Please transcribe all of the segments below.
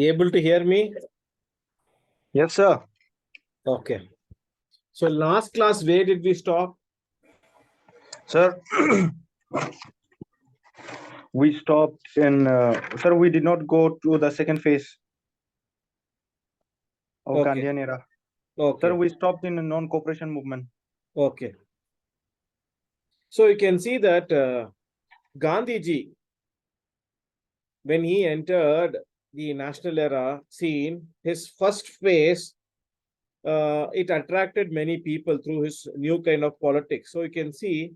Able to hear me? Yes, sir. Okay. So last class, where did we stop? Sir, we stopped in, sir, we did not go to the second phase of Okay. Gandhian era. Okay. Sir, we stopped in the non-cooperation movement. Okay. So you can see that Gandhiji, when he entered the national era scene, his first phase, it attracted many people through his new kind of politics. So you can see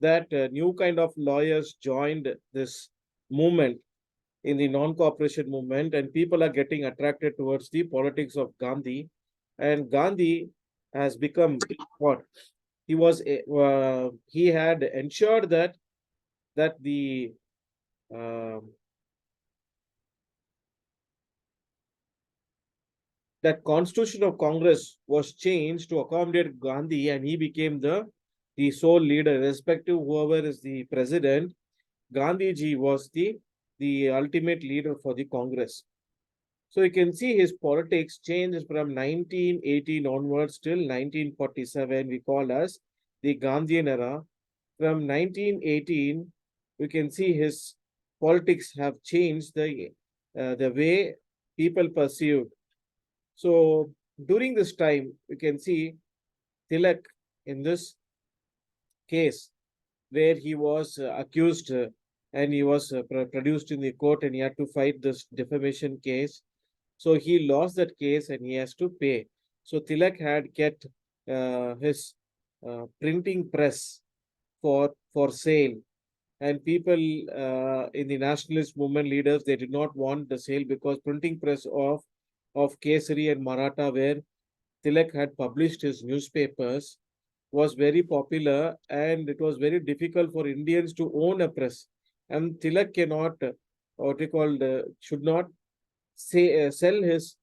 that new kind of lawyers joined this movement in the non-cooperation movement, and people are getting attracted towards the politics of Gandhi. And Gandhi has become what? He had ensured that the that Constitution of Congress was changed to accommodate Gandhi, and he became the sole leader, irrespective whoever is the president. Gandhiji was the ultimate leader for the Congress. So you can see his politics changed from 1918 onwards till 1947, we call as the Gandhian era. From 1918, we can see his politics have changed the way people perceived. So during this time, we can see Tilak in this case where he was accused and he was produced in the court and he had to fight this defamation case. So he lost that case and he has to pay. So Tilak had kept his printing press for sale, and people in the nationalist movement leaders, they did not want the sale because printing press of Kesari and Maratha, where Tilak had published his newspapers, was very popular, and it was very difficult for Indians to own a press. And Tilak cannot, what he called, should not sell his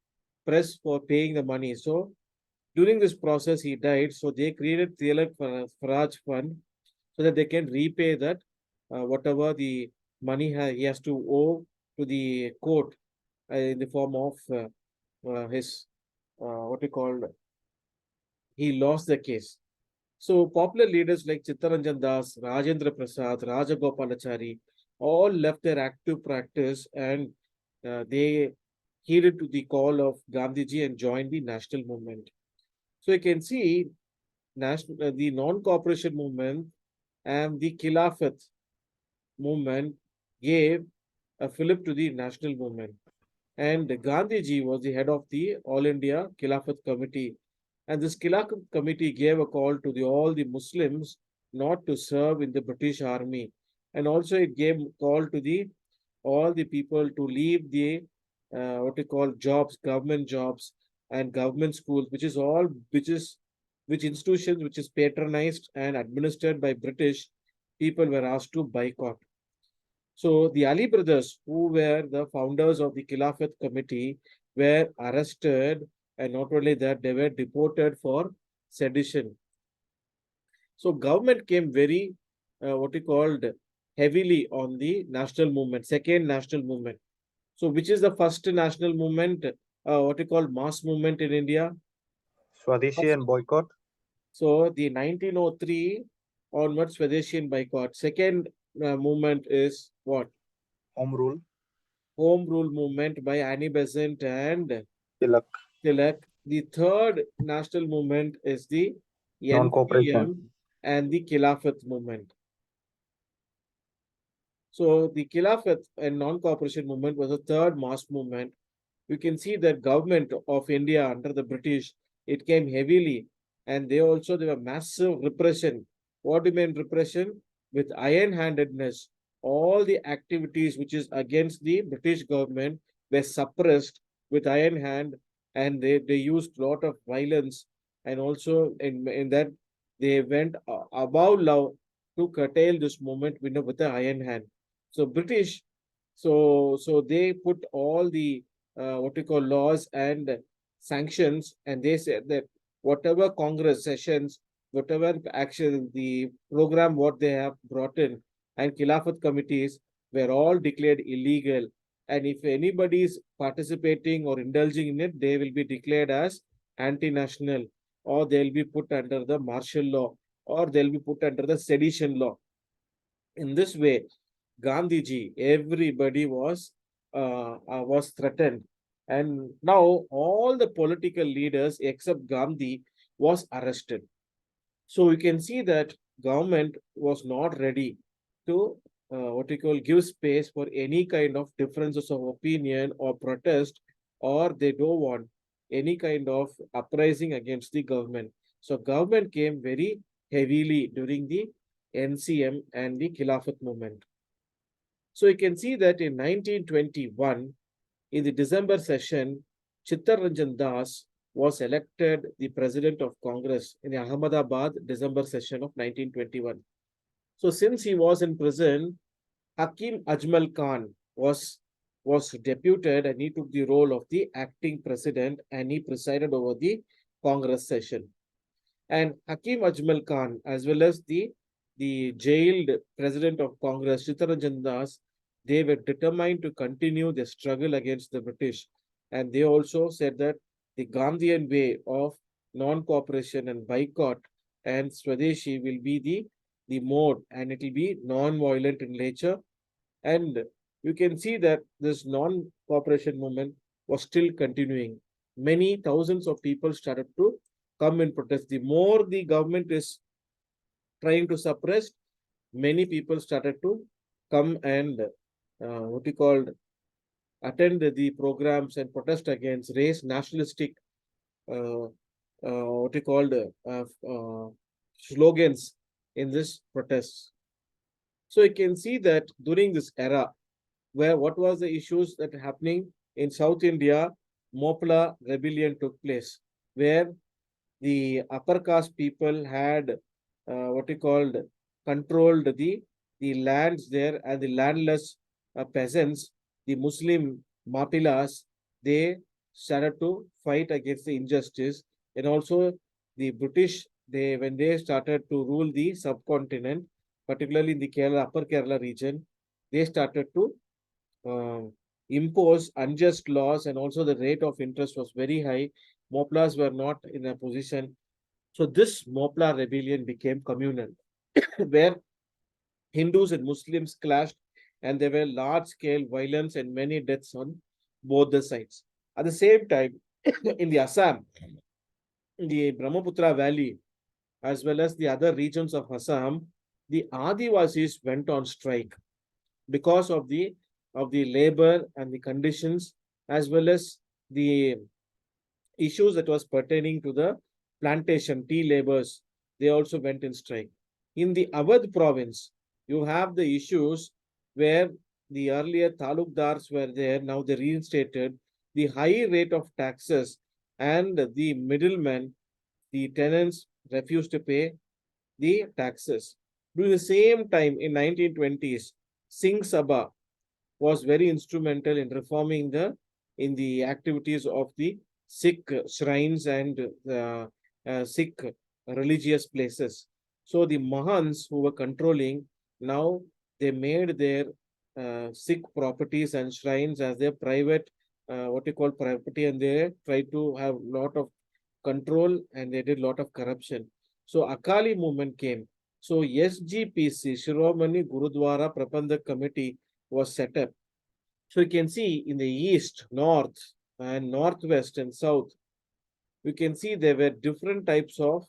press for paying the money. So during this process, he died. So they created Tilak Faraj Fund so that they can repay that whatever the money he has to owe to the court in the form of his what he called, he lost the case. So popular leaders like Chittaranjan Das, Rajendra Prasad, Rajagopalachari all left their active practice and they heeded to the call of Gandhiji and joined the national movement. So you can see the non-cooperation movement and the Khilafat movement gave a fillip to the national movement. And Gandhiji was the head of the All India Khilafat Committee. And this Khilafat Committee gave a call to all the Muslims not to serve in the British Army. And also it gave a call to all the people to leave the what we call jobs, government jobs and government schools, which institutions which is patronized and administered by British, people were asked to boycott. So the Ali brothers, who were the founders of the Khilafat Committee, were arrested, and not only that, they were deported for sedition. So government came very, what we called, heavily on the national movement, second national movement. So which is the first national movement, what we call mass movement in India? Swadeshi and boycott. So the 1903 onwards, Swadeshi and boycott. Second movement is what? Home rule. Home rule movement by Annie Besant and Tilak. The third national movement is the Non-cooperation NPM and the Khilafat movement. So the Khilafat and non-cooperation movement was the third mass movement. You can see that government of India under the British, it came heavily, and there were massive repression. What do you mean repression? With iron-handedness, all the activities which is against the British government were suppressed with iron hand, and they used a lot of violence and also in that they went above law to curtail this movement with the iron hand. So British, so they put all the what we call laws and sanctions, and they said that whatever Congress sessions, whatever action, the program what they have brought in, and Khilafat committees were all declared illegal. And if anybody is participating or indulging in it, they will be declared as anti-national, or they'll be put under the martial law, or they'll be put under the sedition law. In this way, Gandhiji, everybody was threatened, and now all the political leaders except Gandhi was arrested. So we can see that government was not ready to what we call give space for any kind of differences of opinion or protest, or they don't want any kind of uprising against the government. So government came very heavily during the NCM and the Khilafat movement. So you can see that in 1921, in the December session, Chittarranjan Das was elected the president of Congress in the Ahmedabad December session of 1921. So since he was in prison, Hakim Ajmal Khan was deputed, and he took the role of the acting president, and he presided over the Congress session. And Hakim Ajmal Khan, as well as the jailed president of Congress, Chittarranjan Das, they were determined to continue the struggle against the British. And they also said that the Gandhian way of non-cooperation and boycott and Swadeshi will be the mode, and it will be non-violent in nature. And you can see that this non-cooperation movement was still continuing. Many thousands of people started to come and protest. The more the government is trying to suppress, many people started to come and what we called attend the programs and protest against race nationalistic what we called slogans in this protests. So you can see that during this era, where what was the issues that are happening in South India, Mopla rebellion took place, where the upper caste people had what we called controlled the lands there, and the landless peasants, the Muslim mapilas, they started to fight against the injustice. And also the British, they when they started to rule the subcontinent, particularly in the Kerala, upper Kerala region, they started to impose unjust laws, and also the rate of interest was very high. Moplas were not in a position. So this Mopla rebellion became communal, where Hindus and Muslims clashed, and there were large-scale violence and many deaths on both the sides. At the same time, in the Assam, in the Brahmaputra Valley, as well as the other regions of Assam, the Adivasis went on strike because of the labor and the conditions, as well as the issues that was pertaining to the plantation tea laborers. They also went in strike. In the Awadh province, you have the issues where the earlier talukdars were there, now they reinstated the high rate of taxes, and the middlemen, the tenants refused to pay the taxes. During the same time in 1920s, Singh Sabha was very instrumental in reforming the activities of the Sikh shrines and Sikh religious places. So the Mahans who were controlling, now they made their Sikh properties and shrines as their private what you call property, and they tried to have lot of control, and they did lot of corruption. So Akali movement came. So SGPC, Shiromani Gurudwara Prabandhak Committee, was set up. So you can see in the east, north, and northwest and south, you can see there were different types of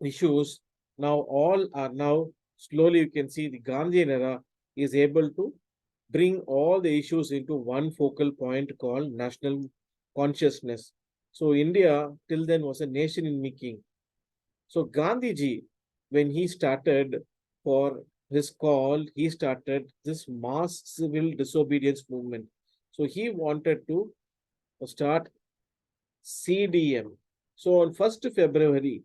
issues. Now all are now slowly, you can see the Gandhian era is able to bring all the issues into one focal point called national consciousness. So India till then was a nation in making. So Gandhiji, when he started for his call, he started this mass civil disobedience movement. So he wanted to start CDM. So on 1st February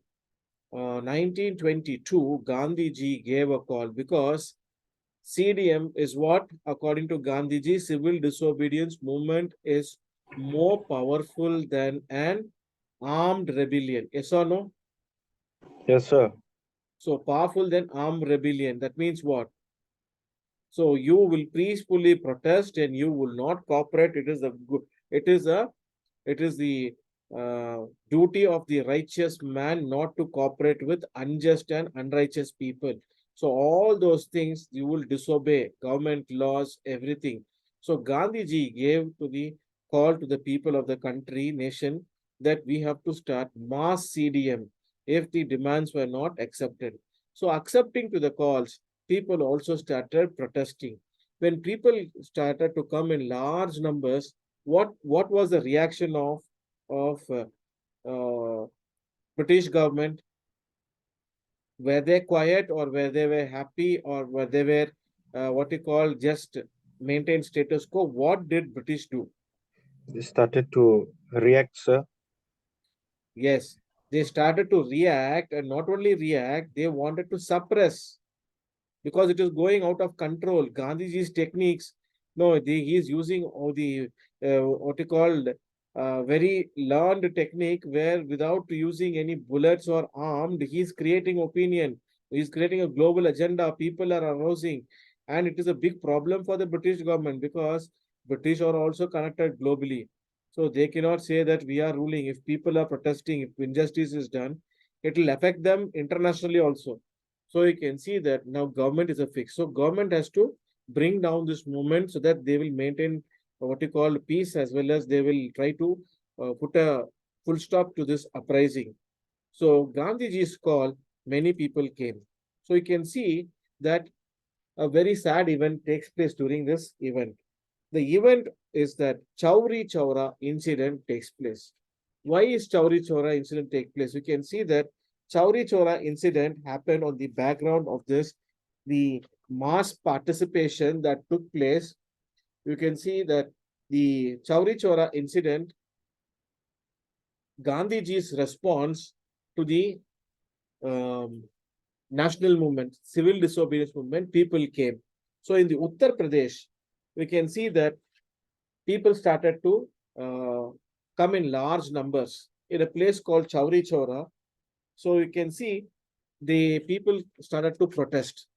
1922, Gandhiji gave a call because CDM is what, according to Gandhiji, civil disobedience movement is more powerful than an armed rebellion. Yes or no? Yes, sir. So powerful than armed rebellion. That means what? So you will peacefully protest and you will not cooperate. It is a it is the duty of the righteous man not to cooperate with unjust and unrighteous people. So all those things you will disobey government laws, everything. So Gandhiji gave to the call to the people of the country, nation, that we have to start mass CDM if the demands were not accepted. So accepting to the calls, people also started protesting. When people started to come in large numbers, what was the reaction of uh, British government? Were they quiet or were they were happy or were they were what you call just maintain status quo? What did British do? They started to react, sir. Yes, they started to react, and not only react, they wanted to suppress because it is going out of control. Gandhiji's techniques, no, he is using all the what you called very learned technique where without using any bullets or armed, he's creating opinion. He's creating a global agenda. People are arousing, and it is a big problem for the British government because British are also connected globally. So they cannot say that we are ruling. If people are protesting, if injustice is done, it will affect them internationally also. So you can see that now government is a fix. So government has to bring down this movement so that they will maintain what you call peace as well as they will try to put a full stop to this uprising. So Gandhiji's call, many people came. So you can see that a very sad event takes place during this event. The event is that Chowri Chowra incident takes place. Why is Chowri Chowra incident take place? You can see that Chowri Chowra incident happened on the background of this, the mass participation that took place. You can see that the Chowri Chowra incident, Gandhiji's response to the um, national movement, civil disobedience movement, people came. So in the Uttar Pradesh, we can see that people started to come in large numbers in a place called Chowri Chowra. So you can see the people started to protest.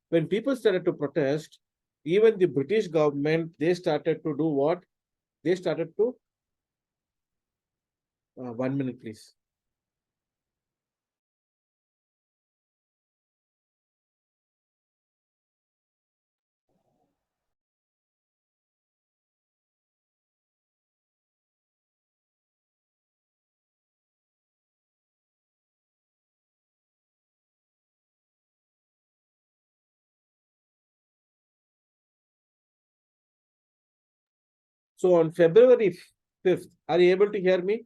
When people started to protest, even the British government, they started to do what? They started to, 1 minute, please. So on February 5th, are you able to hear me?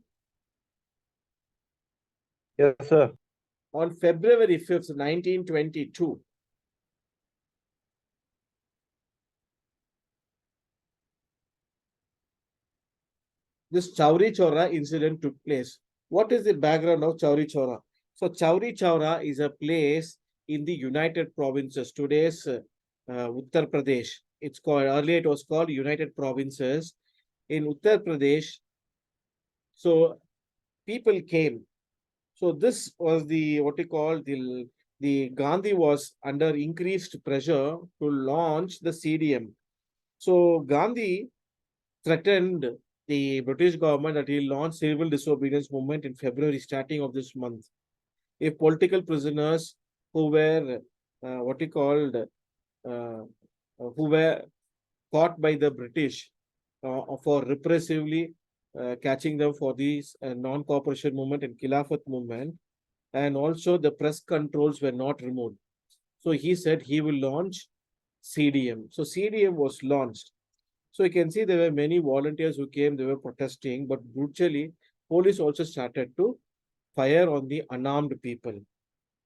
Yes, sir. On February 5th, 1922, this Chowri Chowra incident took place. What is the background of Chowri Chowra? So Chowri Chowra is a place in the United Provinces, today's Uttar Pradesh. It's called, earlier it was called United Provinces in Uttar Pradesh. So people came. So this was the, what you call, the Gandhi was under increased pressure to launch the CDM. So Gandhi threatened the British government that he'll launch civil disobedience movement in February, starting of this month. If political prisoners who were what he called who were caught by the British for repressively catching them for these non-cooperation movement and Khilafat movement, and also the press controls were not removed. So he said he will launch CDM. So CDM was launched. So you can see there were many volunteers who came, they were protesting, but brutally, police also started to fire on the unarmed people.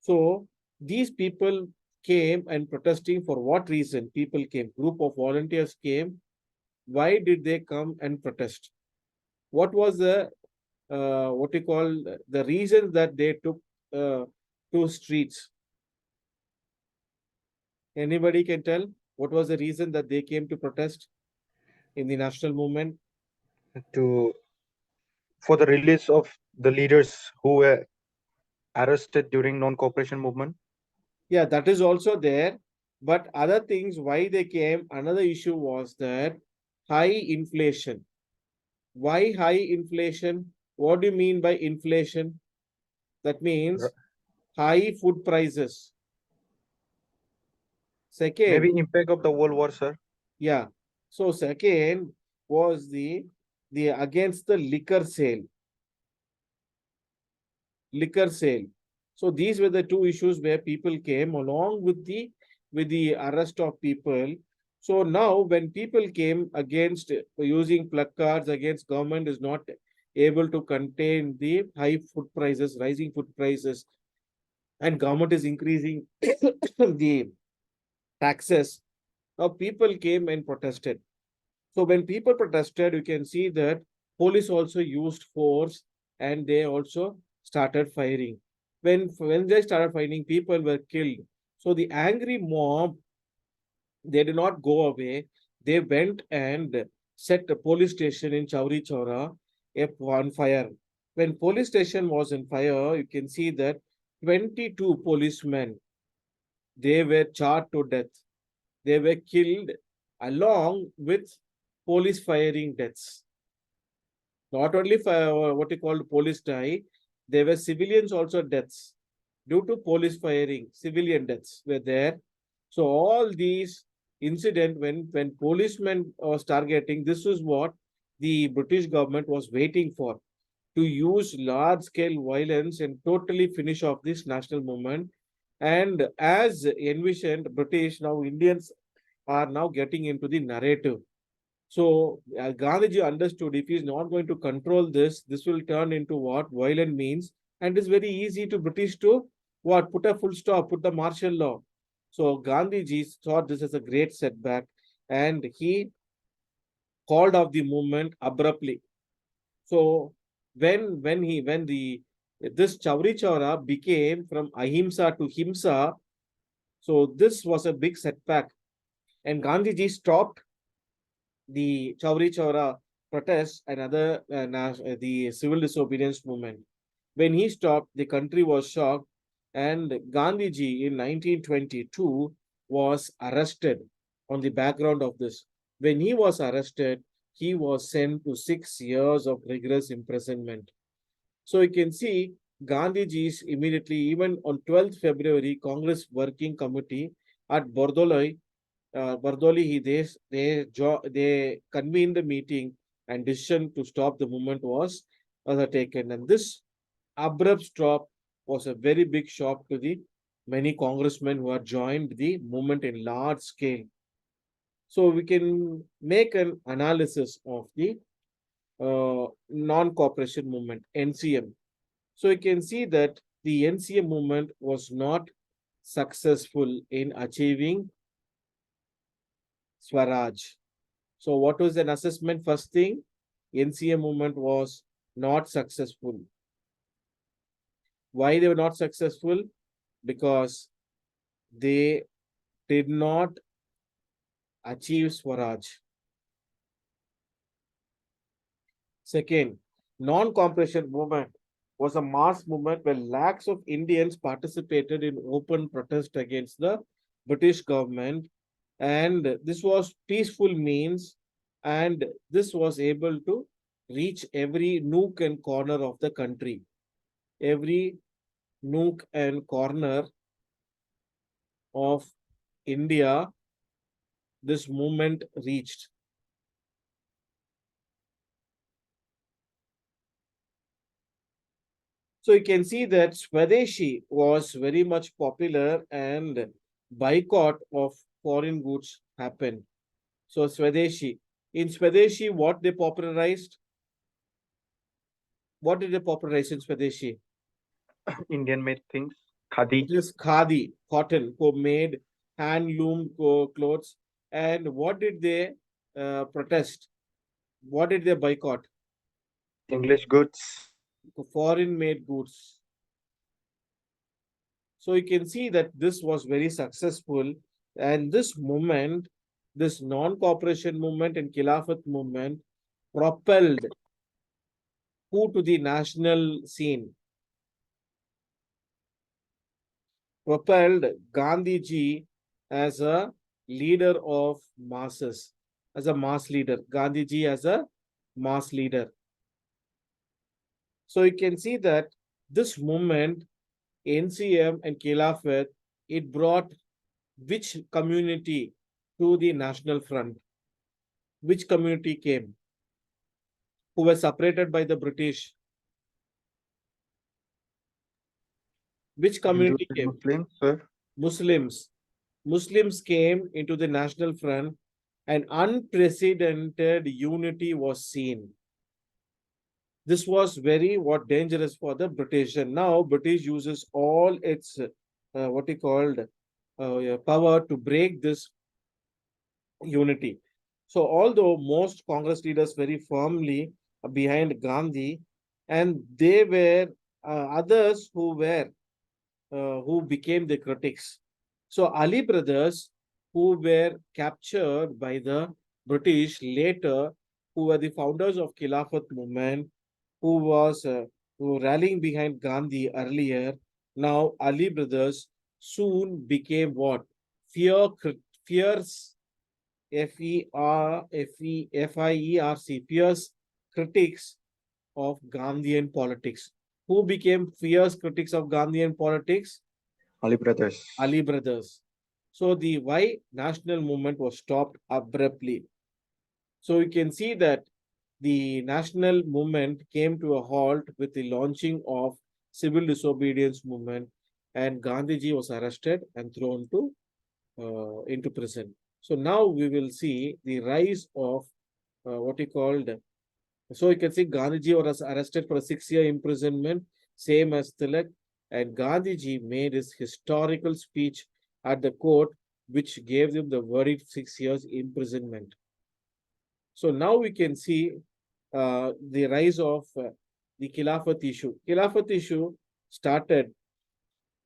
So these people came and protesting for what reason? People came, group of volunteers came. Why did they come and protest? What was the what you call the reasons that they took to streets. Anybody can tell what was the reason that they came to protest in the national movement? to for the release of the leaders who were arrested during non-cooperation movement. Yeah, that is also there. But other things, why they came, another issue was that high inflation. Why high inflation? What do you mean by inflation? That means high food prices. Maybe Second, impact of the World War, sir. yeah. So second was the against the liquor sale. Liquor sale. So these were the two issues where people came along with the arrest of people. So now when people came against using placards against government is not able to contain the high food prices, rising food prices, and government is increasing the taxes. Now people came and protested. So when people protested, you can see that police also used force and they also started firing. When they started fighting, people were killed. So the angry mob, they did not go away. They went and set a police station in Chowri Chowra on fire. When police station was on fire, you can see that 22 policemen, they were charged to death. They were killed along with police firing deaths. Not only for what you call police die, there were civilians also deaths due to police firing. Civilian deaths were there. So all these incident when policemen was targeting, this is what the British government was waiting for, to use large scale violence and totally finish off this national movement. And as envisioned, British, now Indians are now getting into the narrative. So Gandhiji understood if he is not going to control this, this will turn into what violent means, and it's very easy to British to what put a full stop, put the martial law. So Gandhiji thought this is a great setback, and he called off the movement abruptly. So when the this Chauri Chaura became from ahimsa to himsa, so this was a big setback, and Gandhiji stopped the Chauri Chaura protests and other the civil disobedience movement. When he stopped, the country was shocked, and Gandhiji in 1922 was arrested on the background of this. When he was arrested, he was sent to 6 years of rigorous imprisonment. So you can see Gandhiji's immediately, even on 12th February, Congress Working Committee at Bardoli, they convened the meeting and decision to stop the movement was taken. And this abrupt stop was a very big shock to the many congressmen who had joined the movement in large scale. So we can make an analysis of the non-cooperation movement, NCM. So you can see that the NCM movement was not successful in achieving Swaraj. So what was an assessment? First thing, NCM movement was not successful. Why they were not successful? Because they did not achieve Swaraj. Second, non-cooperation movement was a mass movement where lakhs of Indians participated in open protest against the British government, and this was peaceful means, and this was able to reach every nook and corner of the country. Every nook and corner of India, this movement reached. So you can see that Swadeshi was very much popular and boycott of foreign goods happened. So Swadeshi. In Swadeshi, what they popularized? What did they popularize in Swadeshi? Indian made things. Khadi. It is khadi, cotton, made handloom clothes. And what did they protest? What did they boycott? English goods. foreign made goods. So you can see that this was very successful, and this movement, this non-cooperation movement and Khilafat movement propelled who to the national scene, propelled Gandhiji as a leader of masses, as a mass leader. Gandhiji as a mass leader. So you can see that this movement, NCM and Khilafat, it brought which community to the national front? Which community came? Who were separated by the British? Which Hindus community and came? Muslims, sir. Muslims. Muslims came into the national front and unprecedented unity was seen. This was very dangerous for the British, and now British uses all its what he called power to break this unity. So although most Congress leaders very firmly behind Gandhi, and they were others who became the critics. So Ali brothers, who were captured by the British later, who were the founders of Khilafat movement, who rallying behind Gandhi earlier. Now Ali brothers soon became what? Fierce fierce critics of Gandhian politics. Who became fierce critics of Gandhian politics? Ali brothers. Ali brothers. So the why national movement was stopped abruptly. So you can see that the national movement came to a halt with the launching of civil disobedience movement, and Gandhiji was arrested and thrown to into prison. So now we will see the rise of what he called. So you can see Gandhiji was arrested for a 6-year imprisonment, same as Tilak, and Gandhiji made his historical speech at the court, which gave him the verdict 6 years imprisonment. So now we can see the rise of the Khilafat issue. Khilafat issue started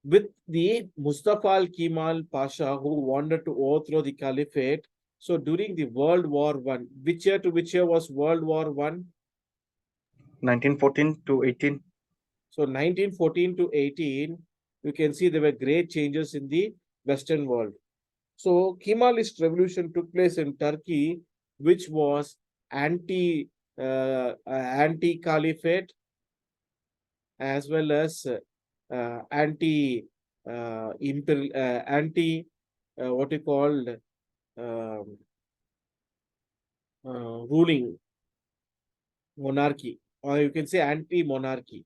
with the Mustafa al-Kemal Pasha, who wanted to overthrow the caliphate. So during the World War I, which year to which year was World War I? 1914 to 18. So 1914 to 18, you can see there were great changes in the Western world. So Kemalist revolution took place in Turkey, which was anti-caliphate as well as anti what you called um, ruling monarchy, or you can say anti-monarchy.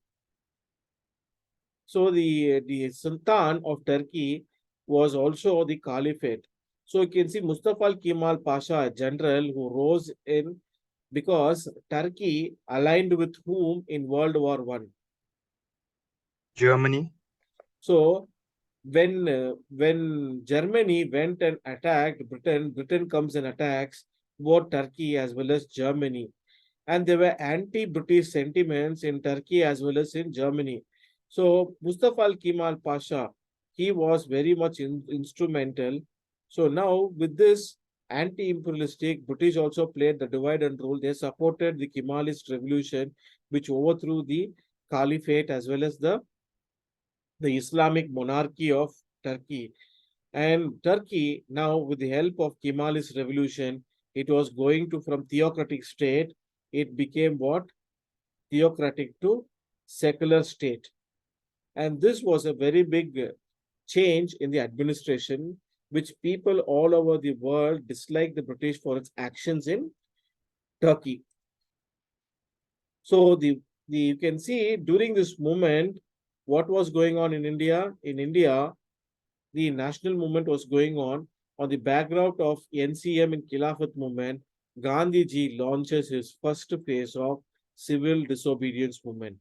So the Sultan of Turkey was also the caliphate. So you can see Mustafa al-Kemal Pasha, a general who rose in because Turkey aligned with whom in World War I. Germany. So when Germany went and attacked Britain, Britain comes and attacks both Turkey as well as Germany, and there were anti-British sentiments in Turkey as well as in Germany. So Mustafa al-Kemal Pasha, he was very much instrumental. So now with this anti-imperialistic, British also played the divide and rule. They supported the Kemalist revolution, which overthrew the caliphate as well as the Islamic monarchy of Turkey. And Turkey, now with the help of Kemalist revolution, it was going to from theocratic state, it became what? Theocratic to secular state. And this was a very big change in the administration, which people all over the world disliked the British for its actions in Turkey. So you can see during this movement, what was going on in India? In India, the national movement was going on the background of NCM and Khilafat movement. Gandhiji launches his first phase of civil disobedience movement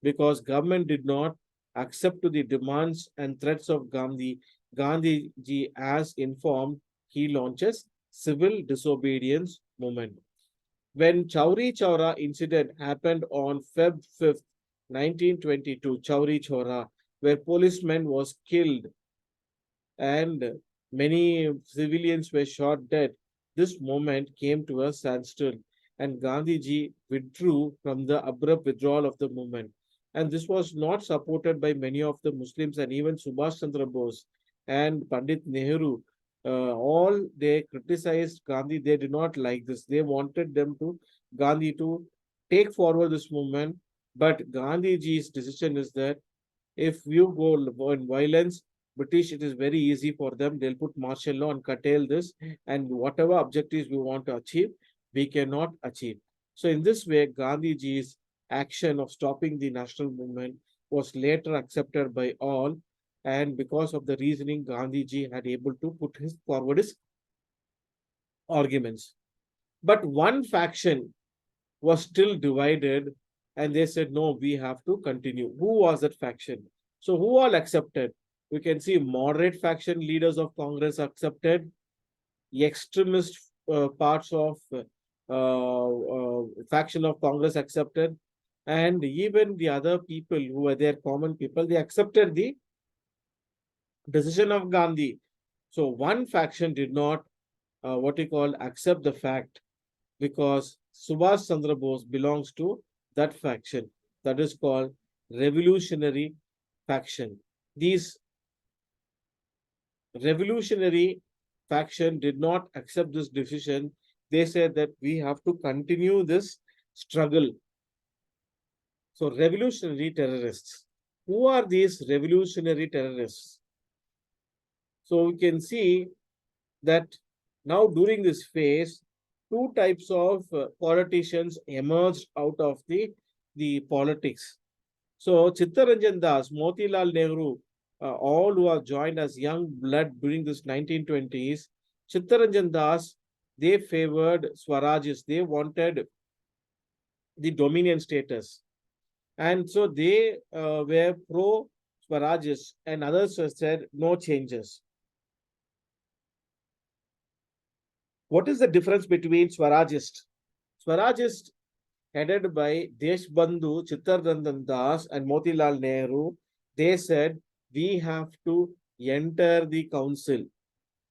because government did not accept to the demands and threats of Gandhi. Gandhiji, as informed, he launches civil disobedience movement. When Chauri Chaura incident happened on Feb 5th, 1922, Chauri Chora, where policeman was killed and many civilians were shot dead. This movement came to a standstill, and Gandhiji withdrew from the abrupt withdrawal of the movement. And this was not supported by many of the Muslims, and even Subhash Chandra Bose and Pandit Nehru. All they criticized Gandhi. They did not like this. They wanted Gandhi to take forward this movement. But Gandhiji's decision is that if you go in violence, British, it is very easy for them. They'll put martial law and curtail this, and whatever objectives we want to achieve, we cannot achieve. So, in this way, Gandhiji's action of stopping the national movement was later accepted by all, and because of the reasoning, Gandhiji had able to put forward his arguments. But one faction was still divided, and they said, no, we have to continue. Who was that faction? So, who all accepted? We can see moderate faction leaders of Congress accepted, extremist parts of faction of Congress accepted, and even the other people who were there, common people, they accepted the decision of Gandhi. So, one faction did not, accept the fact, because Subhash Chandra Bose belongs to that faction that is called revolutionary faction. These revolutionary faction did not accept this decision. They said that we have to continue this struggle. So, revolutionary terrorists. Who are these revolutionary terrorists? So, we can see that now during this phase, two types of politicians emerged out of the politics. So Chittaranjan Das, Motilal Nehru, all who are joined as young blood during this 1920s, Chittaranjan Das, they favored Swarajis. They wanted the dominion status. And so they were pro Swarajis, and others said no changes. What is the difference between Swarajist? Swarajist, headed by Deshbandhu, Chittaranjan Das, and Motilal Nehru, they said we have to enter the council.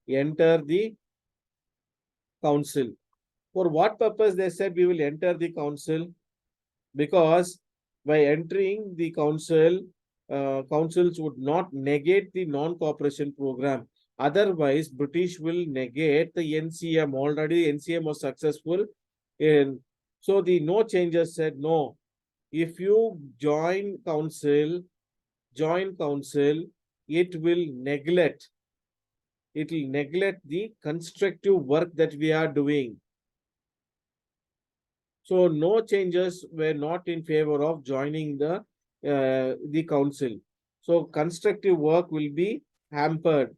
Enter the council. For what purpose they said we will enter the council? Because by entering the council, councils would not negate the non-cooperation program. Otherwise, British will negate the NCM. Already NCM was successful. So the no changes said no. If you join council, it will neglect the constructive work that we are doing. So no changes were not in favor of joining the council. So constructive work will be hampered.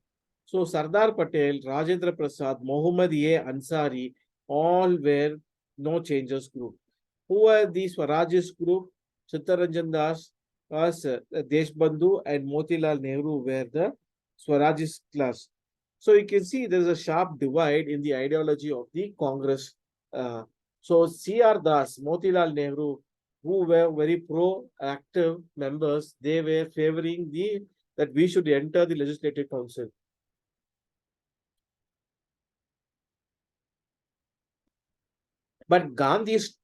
So Sardar Patel, Rajendra Prasad, Mohammad A. Ansari, all were no changes group. Who were these Swarajist group? Chittaranjan Das, Deshbandhu, and Motilal Nehru were the Swarajist class. So you can see there is a sharp divide in the ideology of the Congress. So C.R. Das, Motilal Nehru, who were very pro-active members, they were favoring that we should enter the Legislative Council. But Gandhi's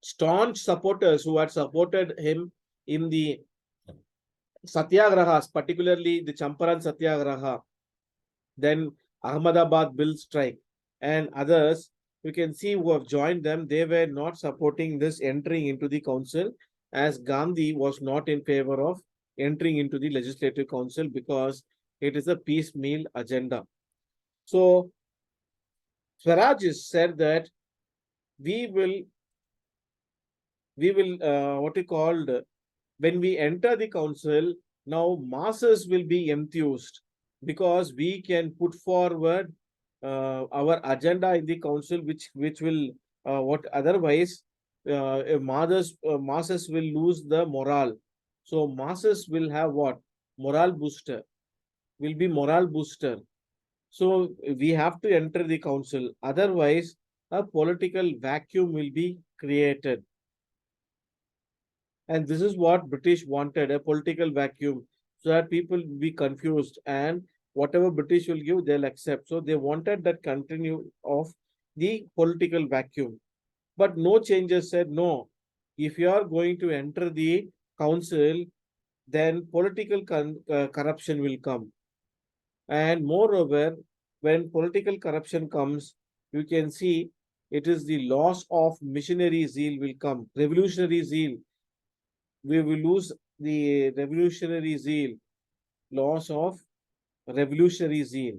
staunch supporters who had supported him in the Satyagrahas, particularly the Champaran Satyagraha, then Ahmedabad Bill strike, and others, you can see who have joined them, they were not supporting this entering into the council, as Gandhi was not in favor of entering into the Legislative Council because it is a piecemeal agenda. So Swaraj said that we will when we enter the council, now masses will be enthused because we can put forward our agenda in the council, which will otherwise masses will lose the morale. So masses will have what? Morale booster. Will be morale booster. So we have to enter the council. Otherwise, a political vacuum will be created. And this is what British wanted, a political vacuum, so that people will be confused and whatever British will give, they'll accept. So they wanted that continue of the political vacuum. But no changes said no. If you are going to enter the council, then political corruption will come. And moreover, when political corruption comes, you can see it is the loss of missionary zeal will come, revolutionary zeal. We will lose the revolutionary zeal, loss of revolutionary zeal.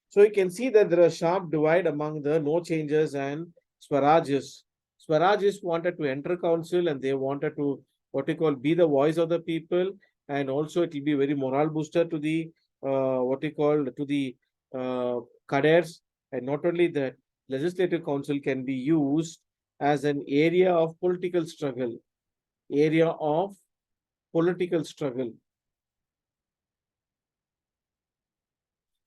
So you can see that there is a sharp divide among the no changes and Swarajes. Swarajes wanted to enter council and they wanted to what you call be the voice of the people, and also it will be very moral booster to the what you call to the cadets. And not only that, legislative council can be used as an area of political struggle, area of political struggle.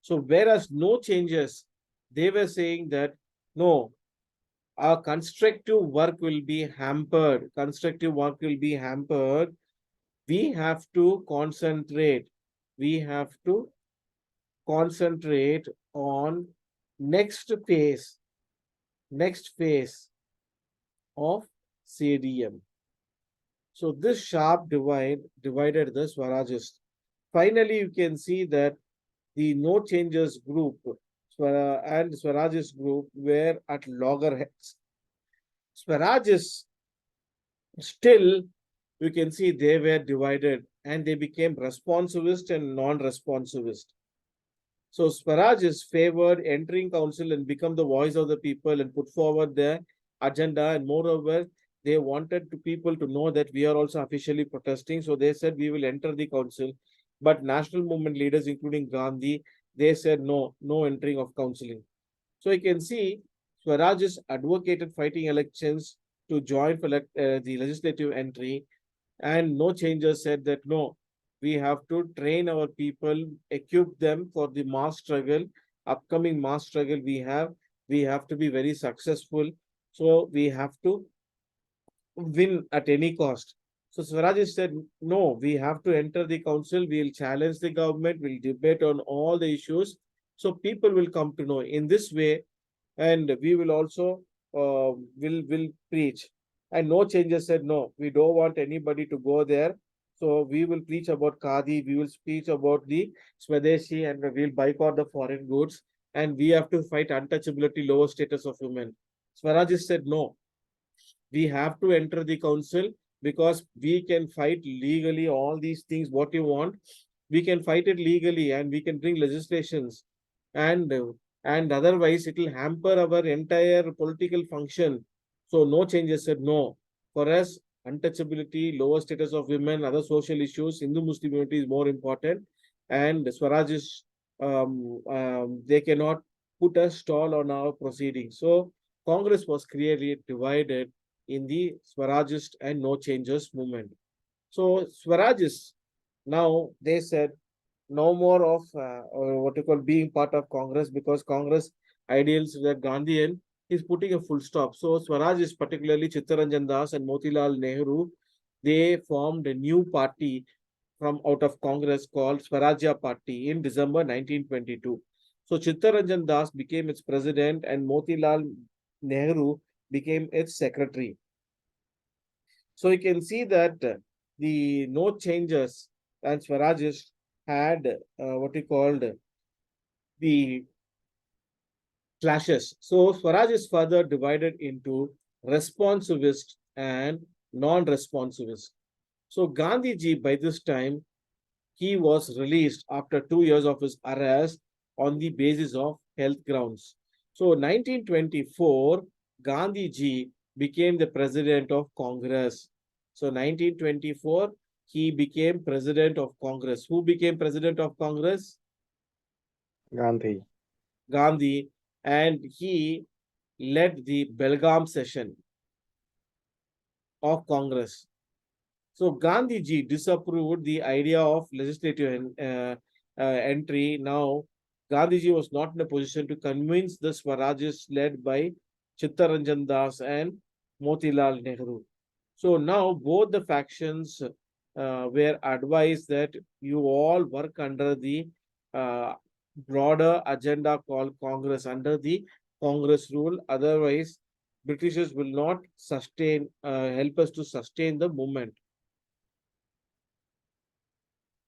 So whereas no changes, they were saying that no, our constructive work will be hampered. Constructive work will be hampered. We have to concentrate. We have to concentrate on next phase of CDM. So this sharp divide divided the Swarajists. Finally, you can see that the no changes group and Swarajist group were at loggerheads. Swarajists still, you can see they were divided and they became responsivist and non-responsivist. So Swarajists favored entering council and become the voice of the people and put forward their agenda. And moreover, they wanted to people to know that we are also officially protesting. So they said we will enter the council. But national movement leaders, including Gandhi, they said no, no entering of counseling. So you can see Swarajists advocated fighting elections to join for the legislative entry, and no changes said that no, we have to train our people, equip them for the mass struggle, upcoming mass struggle we have to be very successful. So we have to win at any cost. So Swaraj said, no, we have to enter the council, we'll challenge the government, we'll debate on all the issues. So people will come to know in this way, and we will also will preach. And no changes said, no, we don't want anybody to go there. So we will preach about Khadi, we will speak about the Swadeshi, and we'll boycott the foreign goods. And we have to fight untouchability, lower status of women. Swaraj said, no, we have to enter the council because we can fight legally all these things what you want, we can fight it legally and we can bring legislations, and and otherwise it will hamper our entire political function. So no changes said no. For us, untouchability, lower status of women, other social issues, Hindu Muslim unity is more important, and Swaraj is they cannot put a stall on our proceedings. So Congress was clearly divided in the Swarajist and no changes movement. So Swarajists, now they said no more of what you call being part of Congress, because Congress ideals were Gandhian is putting a full stop. So Swarajist, particularly Chittaranjan Das and Motilal Nehru, they formed a new party from out of Congress called Swarajya Party in December 1922. So Chittaranjan Das became its president and Motilal Nehru became its secretary. So you can see that the no changes and Swarajists had what we called the clashes. So Swaraj is further divided into responsivist and non-responsivist. So Gandhiji, by this time, he was released after 2 years of his arrest on the basis of health grounds. So 1924, Gandhiji became the president of Congress. So 1924, he became president of Congress. Who became president of Congress? Gandhi. Gandhi, and he led the Belgaum session of Congress. So Gandhiji disapproved the idea of legislative entry. Now, Gandhiji was not in a position to convince the Swarajists led by Chittaranjan Das and Motilal Nehru. So now both the factions were advised that you all work under the uh, broader agenda called Congress, under the Congress rule. Otherwise, Britishers will not help us to sustain the movement.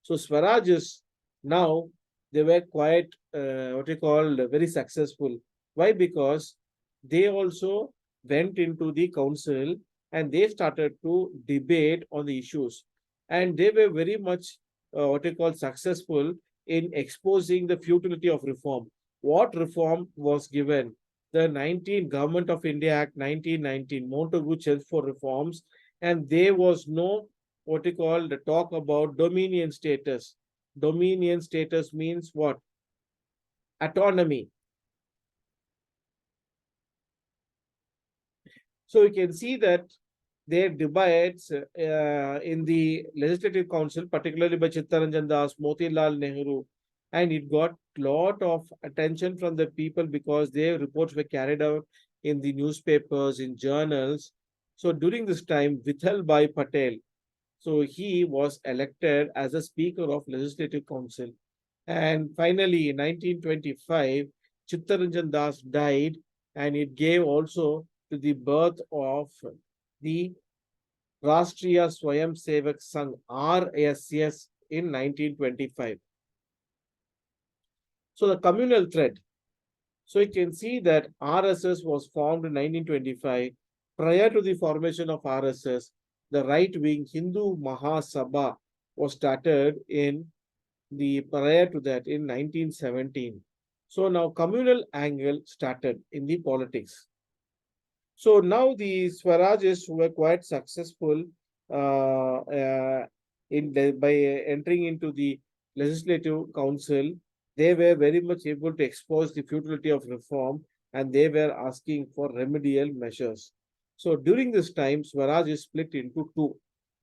So Swaraj is now, they were quite what you call very successful. Why? Because they also went into the council and they started to debate on the issues, and they were very much what you call successful in exposing the futility of reform. What reform was given? The 19 Government of India Act 1919 Montagu Church for reforms, and there was no what you call the talk about dominion status. Dominion status means what? Autonomy. So you can see that their debates in the Legislative Council, particularly by Chittaranjan Das, Motilal Nehru, and it got lot of attention from the people because their reports were carried out in the newspapers, in journals. So during this time, Vithal Bhai Patel, so he was elected as a Speaker of Legislative Council. And finally, in 1925, Chittaranjan Das died, and it gave also to the birth of the Rashtriya Swayam Sevak Sangh, RSS, in 1925. So the communal thread. So you can see that RSS was formed in 1925. Prior to the formation of RSS, the right-wing Hindu Mahasabha was started in the prior to that in 1917. So now communal angle started in the politics. So now the Swarajists were quite successful by entering into the legislative council. They were very much able to expose the futility of reform, and they were asking for remedial measures. So during this time, Swaraj is split into two.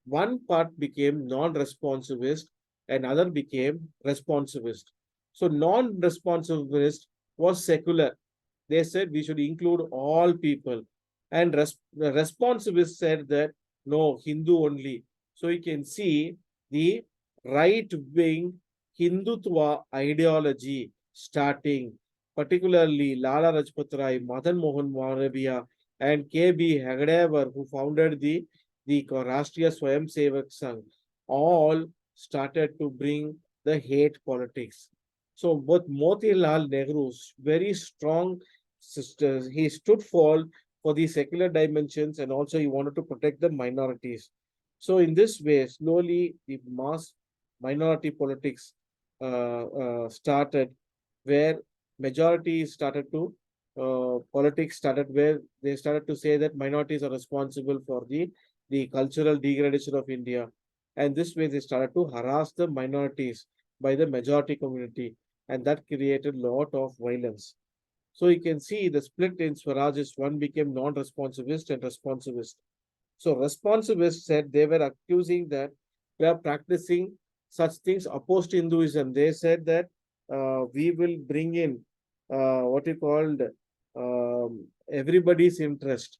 One part became non-responsivist, another became responsivist. So non-responsivist was secular. They said we should include all people. And the responsivist said that no, Hindu only. So you can see the right-wing Hindutva ideology starting, particularly Lala Rajpat Rai, Madan Mohan Malavia, and K.B. Hegdevar, who founded the Rashtriya Swayam Sevak Sangh, all started to bring the hate politics. So both Motilal Nehru's very strong sisters, he stood for the secular dimensions, and also he wanted to protect the minorities. So in this way, slowly the mass minority politics started, where majority started to politics started, where they started to say that minorities are responsible for the cultural degradation of India. And this way they started to harass the minorities by the majority community, and that created a lot of violence. So you can see the split in Swarajist. One became non-responsivist and responsivist. So responsivist said they were accusing that we are practicing such things opposed to Hinduism. They said that we will bring in what you called everybody's interest.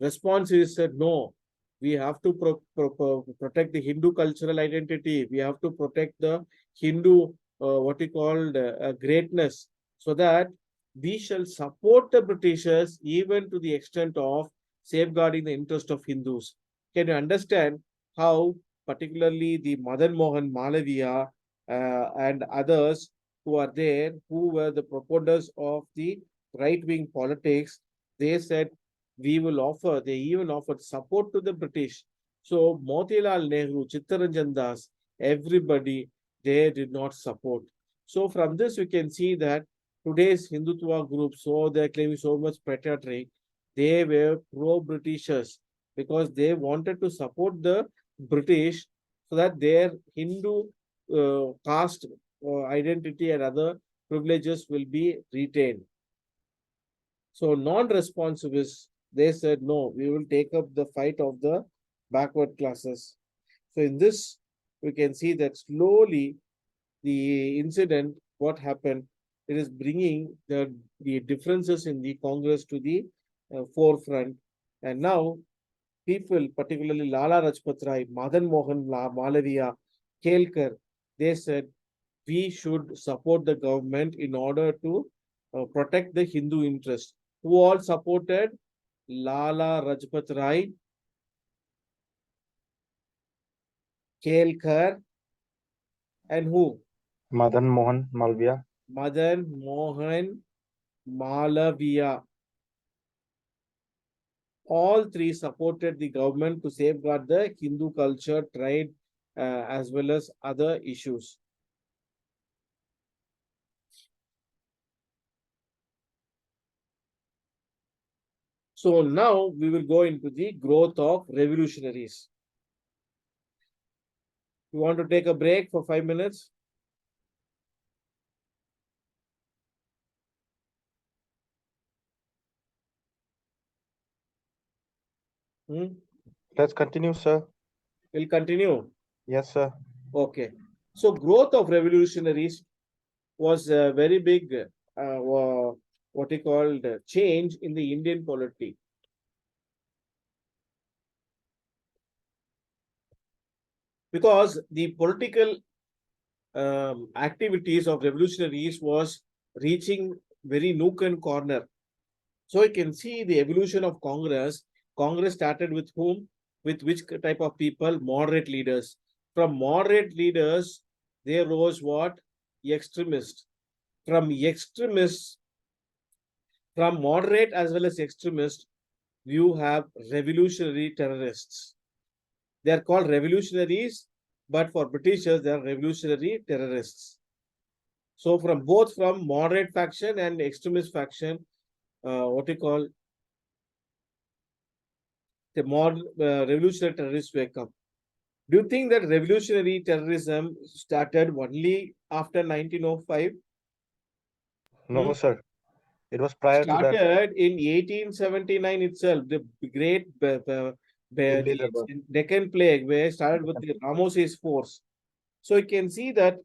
Responsivist said no, we have to protect the Hindu cultural identity. We have to protect the Hindu what you called greatness, so that we shall support the Britishers even to the extent of safeguarding the interest of Hindus. Can you understand how particularly the Madan Mohan Malavia and others who are there, who were the proponents of the right-wing politics, they said we will offer, they even offered support to the British. So Motilal Nehru, Chittaranjan Das, everybody, they did not support. So from this, we can see that today's Hindutva groups, so they're claiming so much patriotic, they were pro-Britishers because they wanted to support the British so that their Hindu caste identity and other privileges will be retained. So non-responsivists, they said, no, we will take up the fight of the backward classes. So in this, we can see that slowly the incident, what happened, it is bringing the differences in the Congress to the forefront. And now people, particularly Lala Rajpat Rai, Madan Mohan Malaviya, Kelkar, they said we should support the government in order to protect the Hindu interest. Who all supported Lala Rajpat Rai, Kelkar, and who? Madan Mohan Malviya. Madan Mohan Malaviya. All three supported the government to safeguard the Hindu culture, trade, as well as other issues. So now we will go into the growth of revolutionaries. You want to take a break for 5 minutes? Hmm? Let's continue, sir. We'll continue. Yes, sir. Okay. So growth of revolutionaries was a very big, what he called change in the Indian polity. Because the political activities of revolutionaries was reaching very nook and corner. So you can see the evolution of Congress. Congress started with whom? With which type of people? Moderate leaders. From moderate leaders, they rose what? Extremists. From extremists, from moderate as well as extremists, you have revolutionary terrorists. They are called revolutionaries, but for Britishers, they are revolutionary terrorists. So from both from moderate faction and extremist faction, what you call the modern revolutionary terrorists wake up. Do you think that revolutionary terrorism started only after 1905? No, sir. It was prior to that. Started in 1879 itself, the great Delhi the Darbar. Deccan plague, where started with the Ramoses force. So you can see that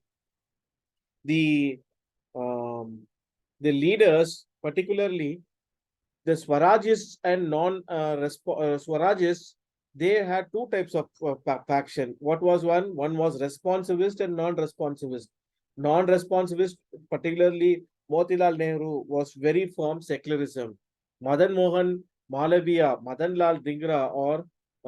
the um, the leaders, particularly the Swarajists and non-Swarajists, they had two types of faction. What was one? One was responsivist and non-responsivist. Non-responsivist, particularly Motilal Nehru, was very firm secularism. Madan Mohan Malaviya, Madan Lal Dhingra, or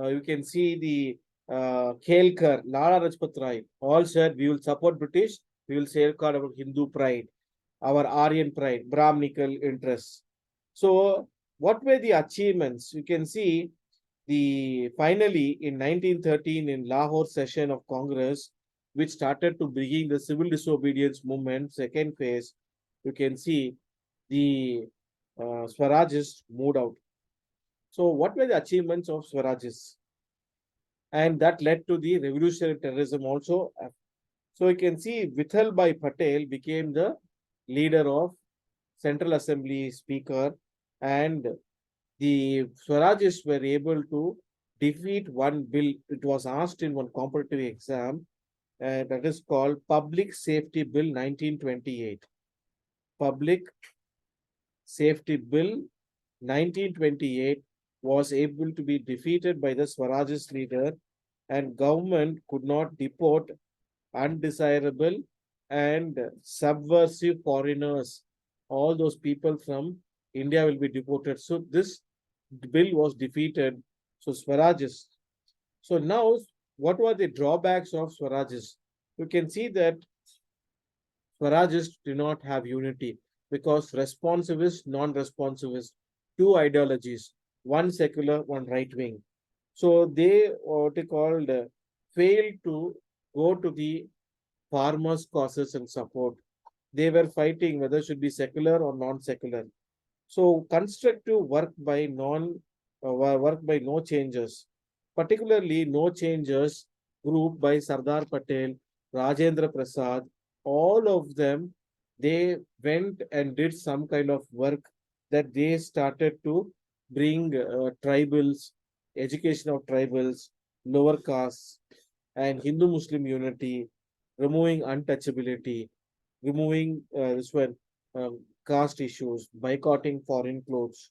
you can see the Kelkar, Lala Rajpat Rai, all said we will support British, we will safeguard our Hindu pride, our Aryan pride, Brahminical interests. So what were the achievements? You can see the finally in 1913 in Lahore session of Congress, which started to bringing the civil disobedience movement, second phase, you can see the Swarajists moved out. So what were the achievements of Swarajists? And that led to the revolutionary terrorism also. So you can see Vithal Bhai Patel became the leader of Central Assembly Speaker, and the Swarajists were able to defeat one bill. It was asked in one competitive exam, and that is called Public Safety Bill 1928. Public Safety Bill 1928 was able to be defeated by the Swarajist leader, and government could not deport undesirable and subversive foreigners. All those people from India will be deported. So this bill was defeated. So Swarajis. So now, what were the drawbacks of Swarajis? You can see that Swarajists do not have unity because responsivist, non-responsivist, two ideologies, one secular, one right wing. So they what they called failed to go to the farmers' causes and support. They were fighting whether it should be secular or non-secular. So constructive work by no changes, particularly no changes group by Sardar Patel, Rajendra Prasad, all of them, they went and did some kind of work that they started to bring tribals, education of tribals, lower castes, and Hindu Muslim unity, removing untouchability, removing this one caste issues, boycotting foreign clothes.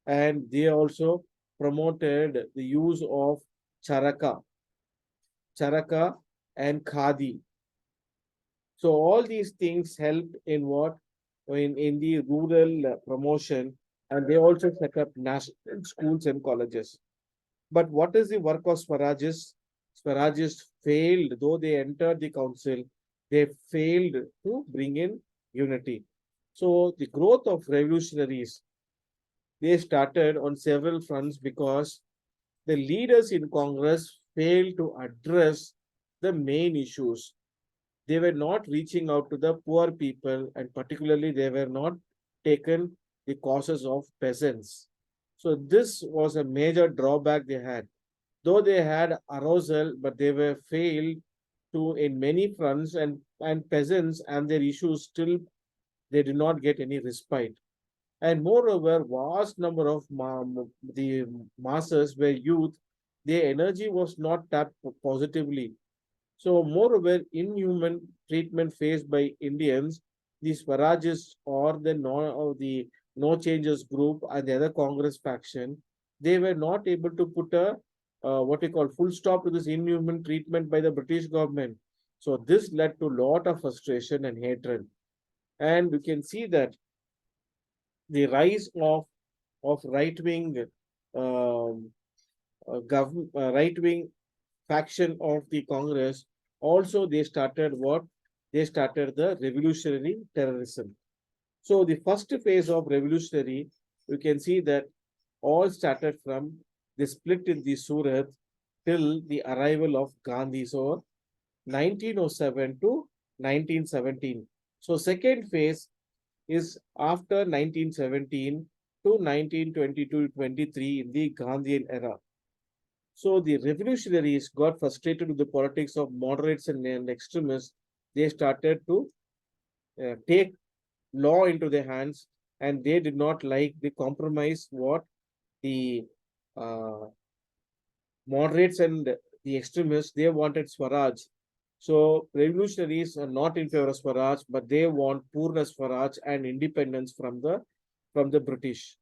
and they also promoted the use of charaka, charaka and khadi. So all these things helped in what? In the rural promotion, and they also set up national schools and colleges. But what is the work of Swarajists? Swarajists failed, though they entered the council, they failed to bring in unity. So the growth of revolutionaries, they started on several fronts because the leaders in Congress failed to address the main issues. They were not reaching out to the poor people, and particularly they were not taken the causes of peasants. So this was a major drawback they had. Though they had arousal, but they were failed to in many fronts, and peasants and their issues still they did not get any respite. And moreover, vast number of the masses were youth. Their energy was not tapped positively. So, moreover, inhuman treatment faced by Indians, the Swarajists or the No Changes group and the other Congress faction, they were not able to put a what we call full stop to this inhuman treatment by the British government. So this led to a lot of frustration and hatred. And you can see that the rise of right wing um, right wing faction of the Congress, also they started what? They started the revolutionary terrorism. So the first phase of revolutionary, you can see that all started from the split in the Surat till the arrival of Gandhi. So 1907 to 1917. So second phase is after 1917 to 1922-23 in the Gandhian era. So the revolutionaries got frustrated with the politics of moderates and extremists. They started to take law into their hands, and they did not like the compromise what the uh, moderates and the extremists they wanted Swaraj. So revolutionaries are not in favor of Swaraj, but they want Purna Swaraj and independence from the British.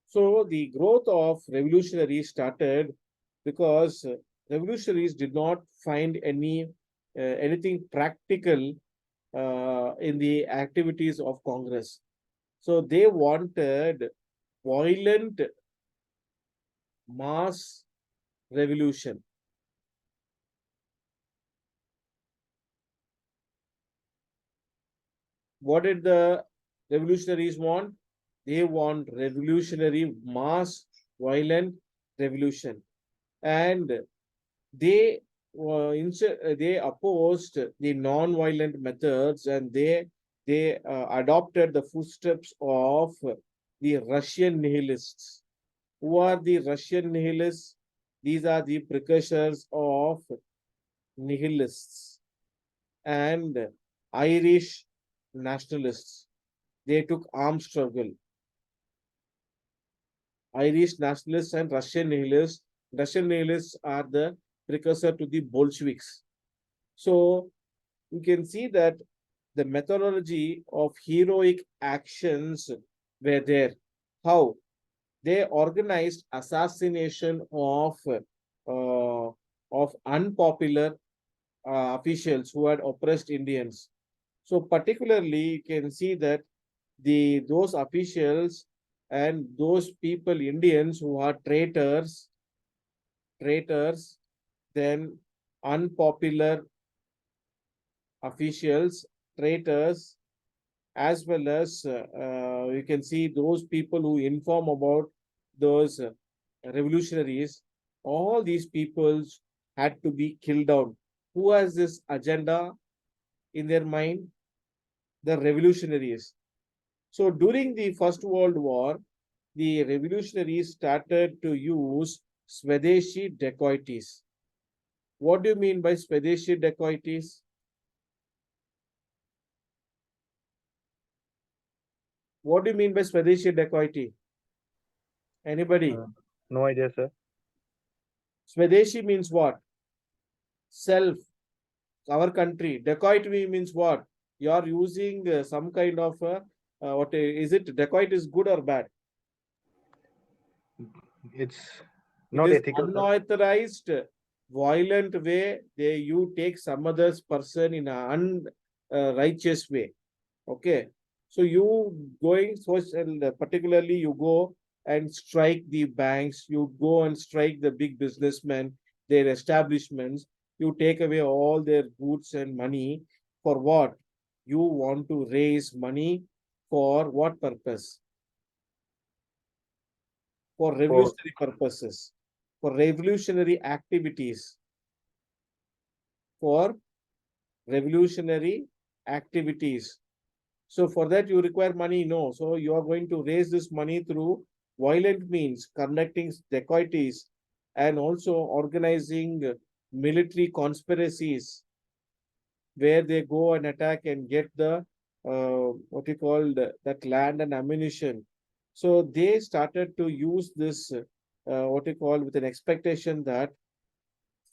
So the growth of revolutionaries started because revolutionaries did not find anything practical in the activities of Congress. So they wanted violent mass revolution. What did the revolutionaries want? They want revolutionary mass violent revolution, and they they opposed the non-violent methods, and they adopted the footsteps of the Russian nihilists. Who are the Russian nihilists? These are the precursors of nihilists and Irish nationalists. They took armed struggle. Irish nationalists and Russian nihilists. Russian nihilists are the precursor to the Bolsheviks. So you can see that the methodology of heroic actions were there. How? They organized assassination of unpopular officials who had oppressed Indians. So particularly, you can see that those officials and those people, Indians who are traitors, then unpopular officials, traitors, as well as you can see those people who inform about those revolutionaries. All these peoples had to be killed down. Who has this agenda in their mind? The revolutionaries. So during the First World War, the revolutionaries started to use Swadeshi dacoities. What do you mean by Swadeshi dacoities? What do you mean by Swadeshi dacoity? Anybody? No idea, sir. Swadeshi means what? Self, our country. Dacoit means what? You are using some kind of is it dacoit is good or bad? It's It not is ethical, sir. unauthorized, violent way. You take some other person in an unrighteous way. Okay. So you going social, particularly you go and strike the banks, you go and strike the big businessmen, their establishments, you take away all their goods and money. For what? You want to raise money for what purpose? For For revolutionary purposes, for revolutionary activities, for revolutionary activities. So for that you require money, no. So you are going to raise this money through violent means, conducting dacoities, and also organizing military conspiracies where they go and attack and get the what you call that land and ammunition. So they started to use this what you call with an expectation that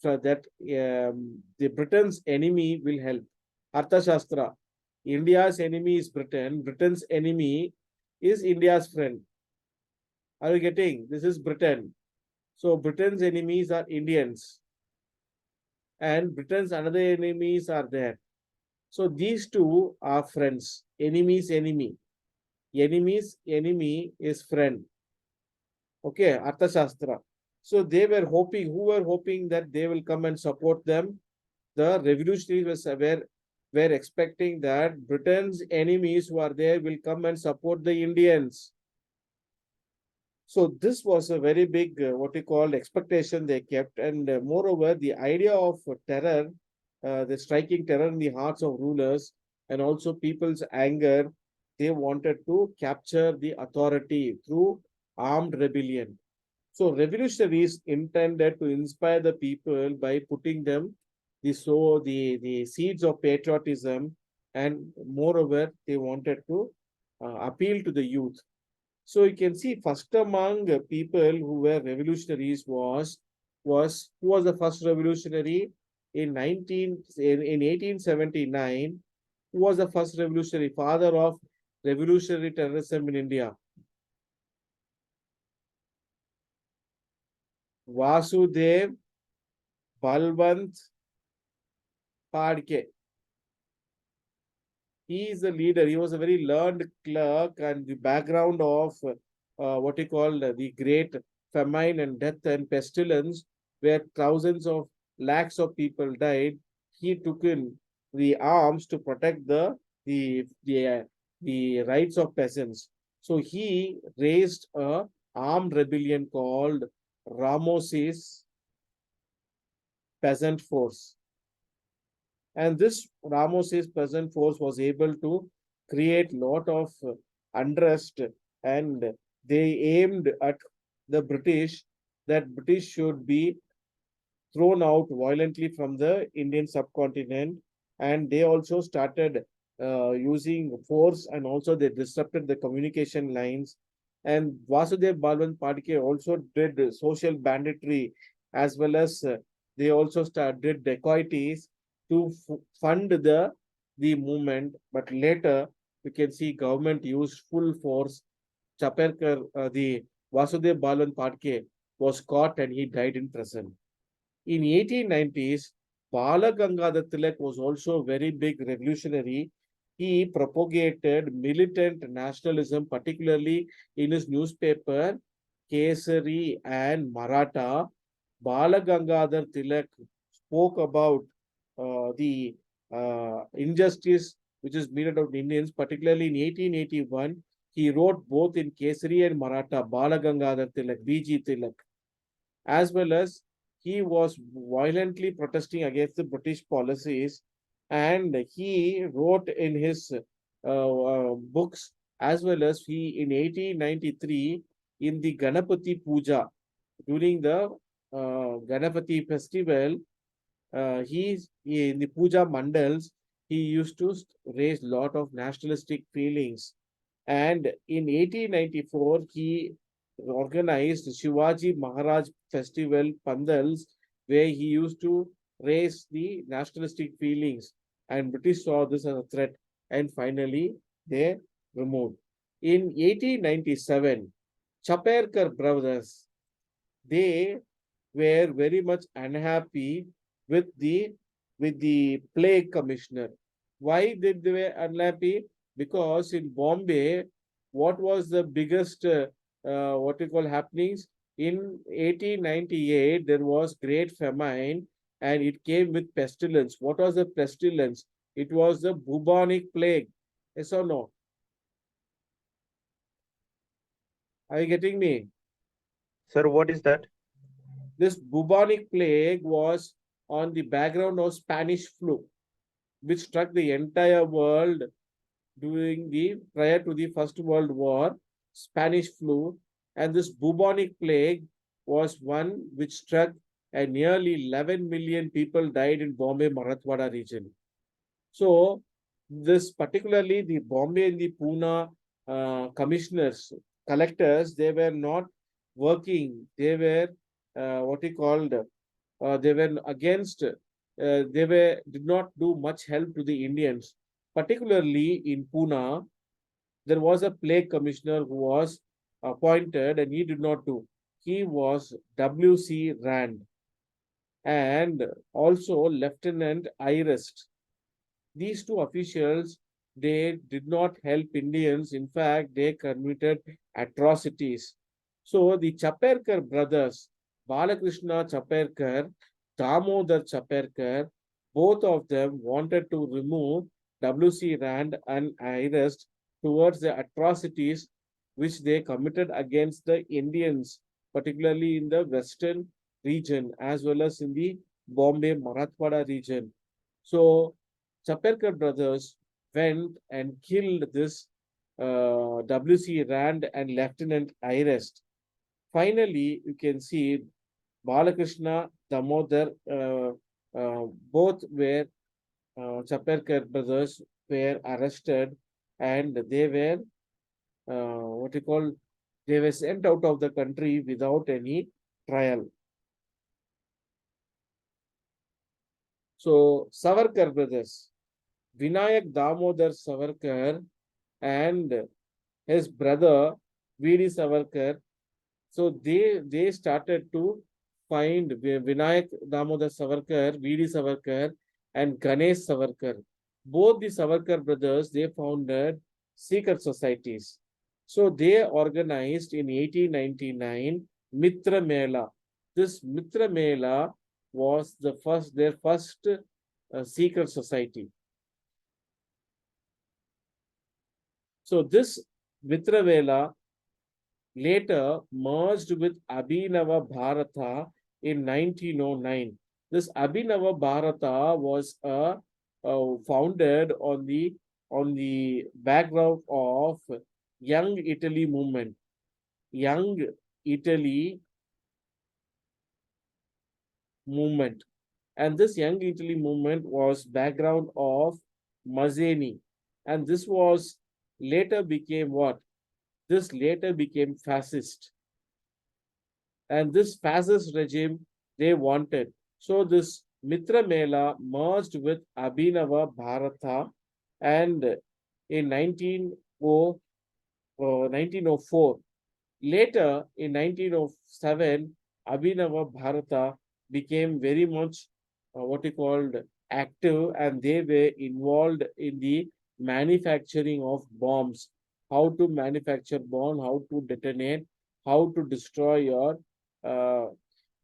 the Britain's enemy will help. Arthashastra. India's enemy is Britain. Britain's enemy is India's friend. Are you getting? This is Britain. So Britain's enemies are Indians, and Britain's another enemies are there. So these two are friends. Enemy's enemy. Enemy's enemy is friend. Okay, Arthashastra. So they were hoping, who were hoping that they will come and support them. The revolutionaries were expecting that Britain's enemies who are there will come and support the Indians. So this was a very big, what you call, expectation they kept. And moreover, the idea of terror, the striking terror in the hearts of rulers and also people's anger, they wanted to capture the authority through armed rebellion. So revolutionaries intended to inspire the people by putting them the seeds of patriotism, and moreover they wanted to appeal to the youth. So you can see first among people who were revolutionaries was who was the first revolutionary in 1879. Who was the first revolutionary, father of revolutionary terrorism in India? Vasudev Balwant Padke. He is the leader. He was a very learned clerk, and the background of what you call the great famine and death and pestilence, where thousands of lakhs of people died. He took in the arms to protect the rights of peasants. So he raised a armed rebellion called Ramosis Peasant Force. And this Ramos's peasant force was able to create lot of unrest, and they aimed at the British that British should be thrown out violently from the Indian subcontinent. And they also started using force, and also they disrupted the communication lines. And Vasudev Balwant Padke also did social banditry, as well as they also did dacoities to fund the movement. But later you can see government used full force. Chaperkar, the Vasudev Balwant Padke was caught and he died in prison. In 1890s, Bala Gangadhar Tilak was also a very big revolutionary. He propagated militant nationalism, particularly in his newspaper Kesari and Maratha. Bala Gangadhar Tilak spoke about the injustice which is meted out Indians, particularly in 1881. He wrote both in Kesari and Maratha, Bala Gangadhar Tilak, BG Tilak, as well as he was violently protesting against the British policies, and he wrote in his books, as well as he in 1893 in the Ganapati Puja, during the Ganapati festival, he in the puja mandals, he used to raise lot of nationalistic feelings. And in 1894, he organized Shivaji Maharaj Festival Pandals, where he used to raise the nationalistic feelings. And British saw this as a threat, and finally they removed. In 1897, Chaperkar brothers, they were very much unhappy with the plague commissioner. Why did they were unhappy? Because in Bombay, what was the biggest what you call happenings in 1898? There was great famine, and it came with pestilence. What was the pestilence? It was the bubonic plague. Yes or no? Are you getting me? Sir, what is that? This bubonic plague was on the background of Spanish flu, which struck the entire world during the prior to the First World War, Spanish flu, and this bubonic plague was one which struck, and nearly 11 million people died in Bombay Marathwada region. So this particularly the Bombay and the Pune commissioners, collectors, they were not working. They were what he called they were against. They were did not do much help to the Indians, particularly in Pune. There was a plague commissioner who was appointed, and he did not do. He was W.C. Rand, and also Lieutenant Irest. These two officials, they did not help Indians. In fact, they committed atrocities. So the Chaperkar brothers, Balakrishna Chaperkar, Damodar Chaperkar, both of them wanted to remove W.C. Rand and arrest towards the atrocities which they committed against the Indians, particularly in the western region as well as in the Bombay Marathwada region. So Chaperkar brothers went and killed this W.C. Rand and Lieutenant Irest. Finally, you can see Balakrishna, Damodar, both were Chaperkar brothers were arrested, and they were what you call they were sent out of the country without any trial. So Savarkar brothers, Vinayak Damodar Savarkar and his brother V.D. Savarkar. So they started to find Vinayak Damodar Savarkar, V.D. Savarkar, and Ganesh Savarkar. Both the Savarkar brothers, they founded secret societies. So they organized in 1899 Mitra Mela. This Mitra Mela was their first secret society. So this Mitravela later merged with Abhinava Bharata in 1909. This Abhinava Bharata was founded on the background of Young Italy movement. Young Italy movement. And this Young Italy movement was background of Mazzini. And this was later became what? This later became fascist. And this fascist regime they wanted. So this Mitra Mela merged with Abhinava Bharata, and in 1904, later in 1907, Abhinava Bharata became very much what he called active, and they were involved in the manufacturing of bombs. How to manufacture bomb, how to detonate, how to destroy your uh,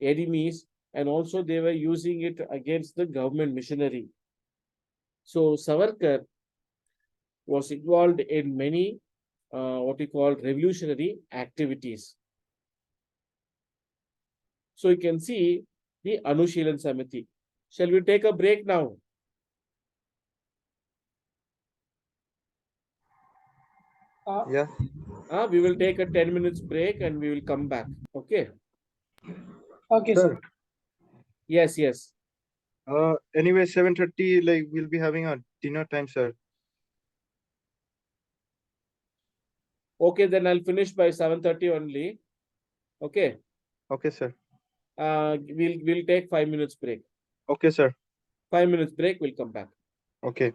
enemies, and also they were using it against the government machinery. So Savarkar was involved in many what we call revolutionary activities. So you can see the Anushilan Samiti. Shall we take a break now? Yeah. We will take a 10 minutes break and we will come back. Okay. Okay, Sir, sir. Yes, yes. anyway, 7:30, like we'll be having a dinner time, sir. Okay, then I'll finish by 7:30 only. Okay. Okay, sir. We'll take 5 minutes break. Okay, sir. 5 minutes break, we'll come back. Okay.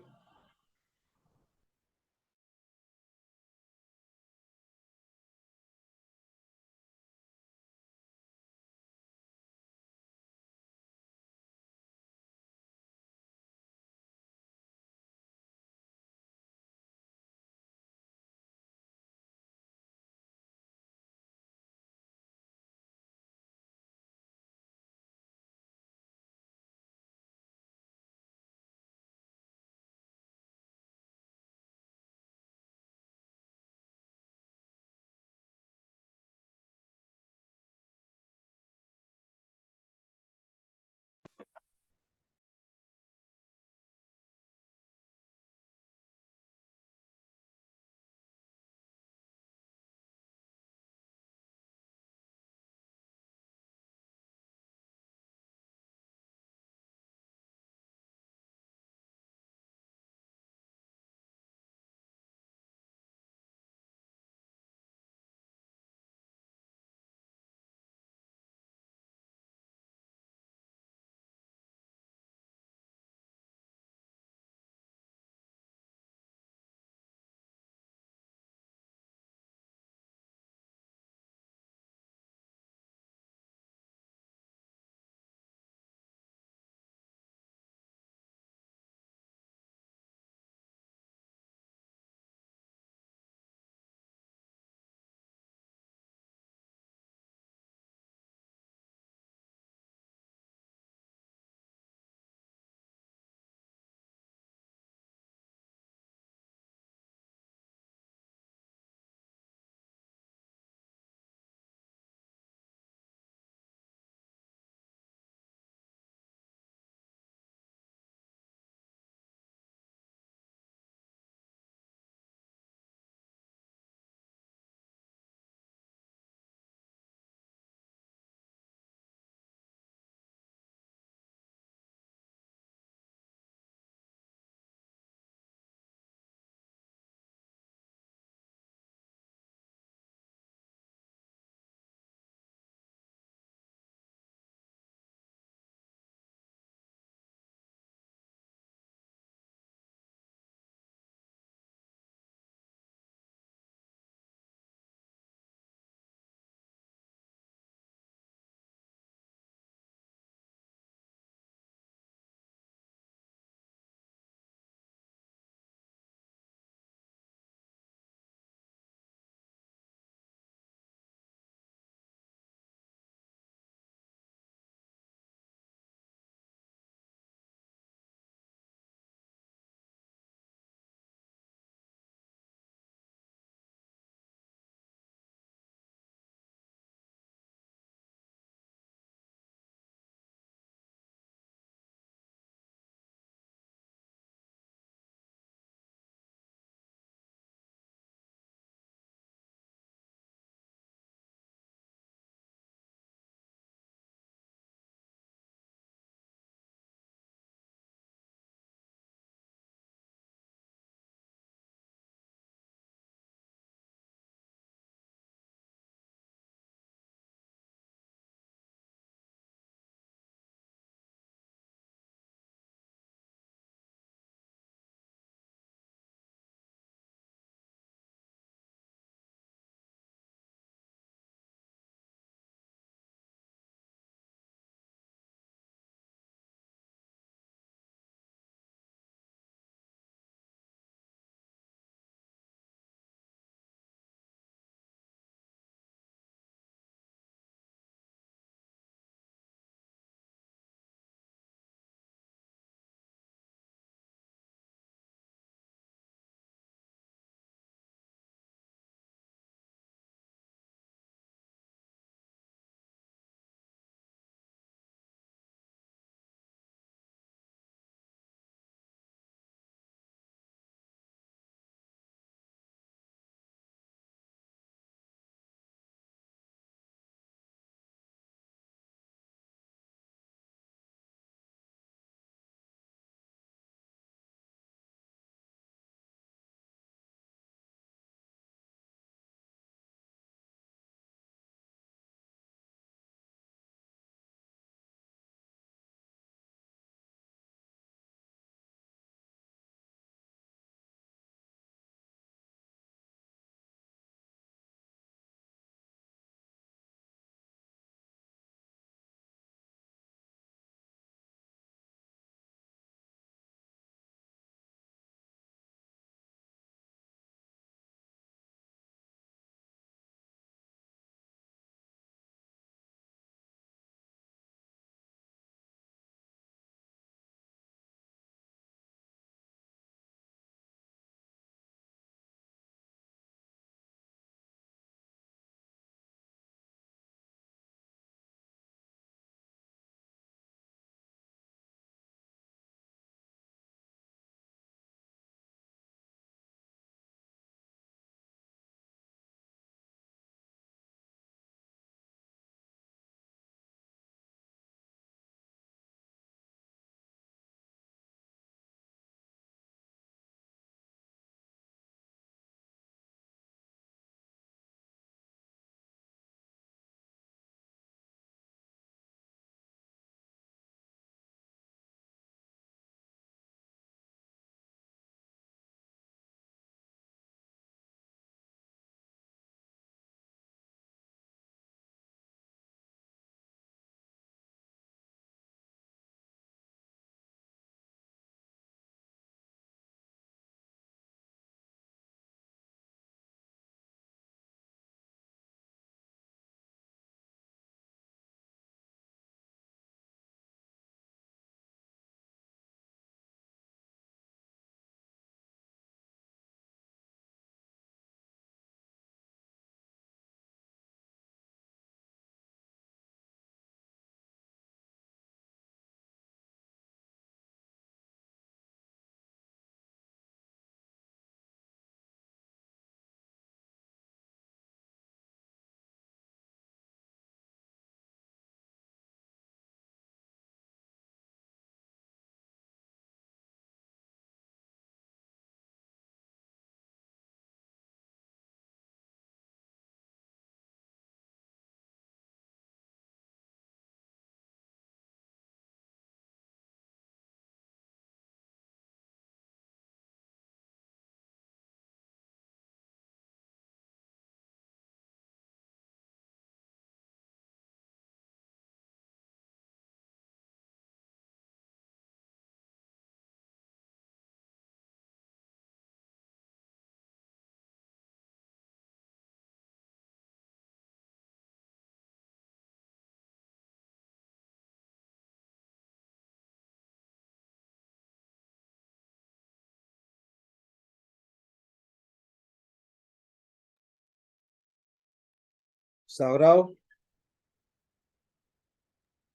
Saurav,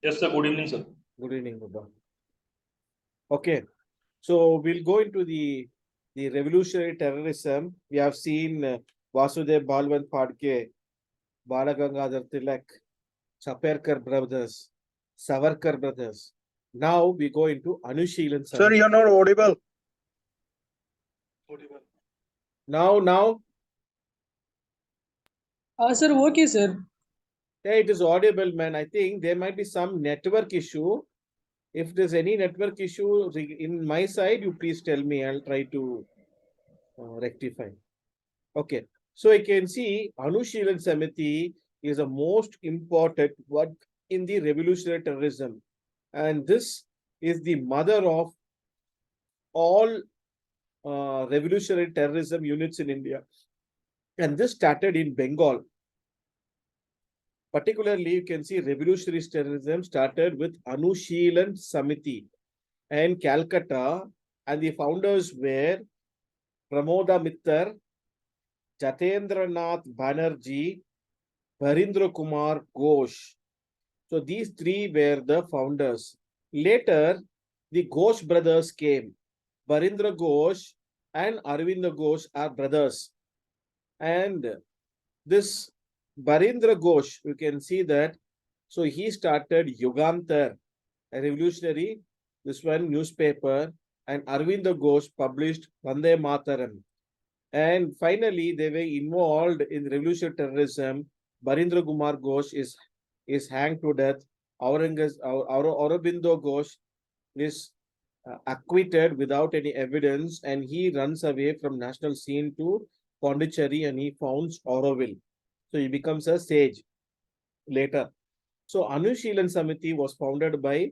Yes, sir. Good evening, sir. good evening, Baba. Okay, so we'll go into the revolutionary terrorism. We have seen Vasudev Balwant Phadke, Balagangadhar Tilak, Chaperkar brothers, Savarkar brothers. Now we go into Anushilan Sir, Samiti. you're not audible. Now, Sir, okay, sir. yeah, it is audible, man. I think there might be some network issue. If there's any network issue in my side, you please tell me. I'll try to rectify. Okay, so I can see Anushilan Samiti is the most important work in the revolutionary terrorism, and this is the mother of all revolutionary terrorism units in India. And this started in Bengal. Particularly, you can see revolutionary terrorism started with Anushilan Samiti and Calcutta, and the founders were Pramoda Mittar, Jatendranath Banerjee, Barindra Kumar Ghosh. So these three were the founders. Later, the Ghosh brothers came. Barindra Ghosh and Arvind Ghosh are brothers. And this Barindra Ghosh, you can see that. So he started Yugantar, a revolutionary, this one newspaper, and Arvind Ghosh published Vande Mataram. And finally, they were involved in revolutionary terrorism. Barindra Kumar Ghosh is hanged to death. Aurobindo Ghosh is acquitted without any evidence, and he runs away from national scene to Pondicherry, and he founds Auroville. So he becomes a sage later. So Anushilan Samiti was founded by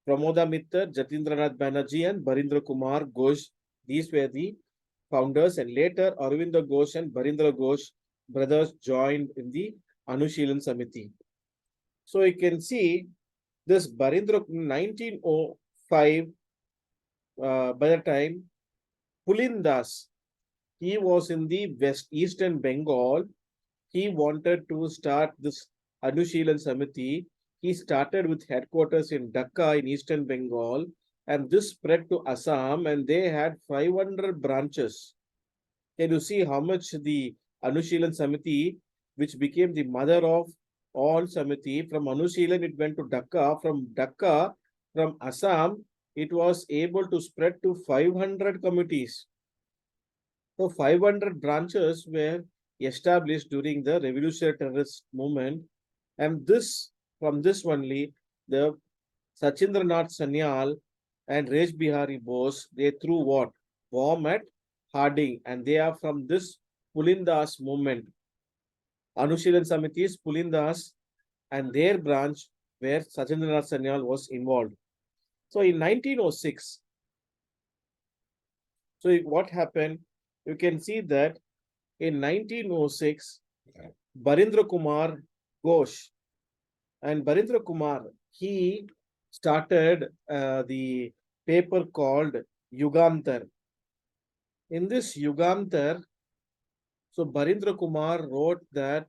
Pramoda Mittar, Jatindranath Banerjee, and Barindra Kumar Ghosh. These were the founders, and later Arvind Ghosh and Barindra Ghosh brothers joined in the Anushilan Samiti. So you can see this Barindra 1905, by the time Pulindas, he was in the eastern Bengal. He wanted to start this Anushilan Samiti. He started with headquarters in Dhaka in eastern Bengal, and this spread to Assam, and they had 500 branches. Can you see how much the Anushilan Samiti, which became the mother of all Samiti, from Anushilan it went to Dhaka, from Assam, it was able to spread to 500 committees. So 500 branches were established during the revolutionary terrorist movement, and this from this only the Sachindranath Sanyal and Rej Bihari Bose, they threw what? Bomb at Harding, and they are from this Pulindas movement. Anushilan Samiti's Pulindas and their branch where Sachindranath Sanyal was involved. So in 1906, so what happened? You can see that in 1906, Barindra Kumar Ghosh, and Barindra Kumar, he started the paper called Yugantar. In this Yugantar, so Barindra Kumar wrote that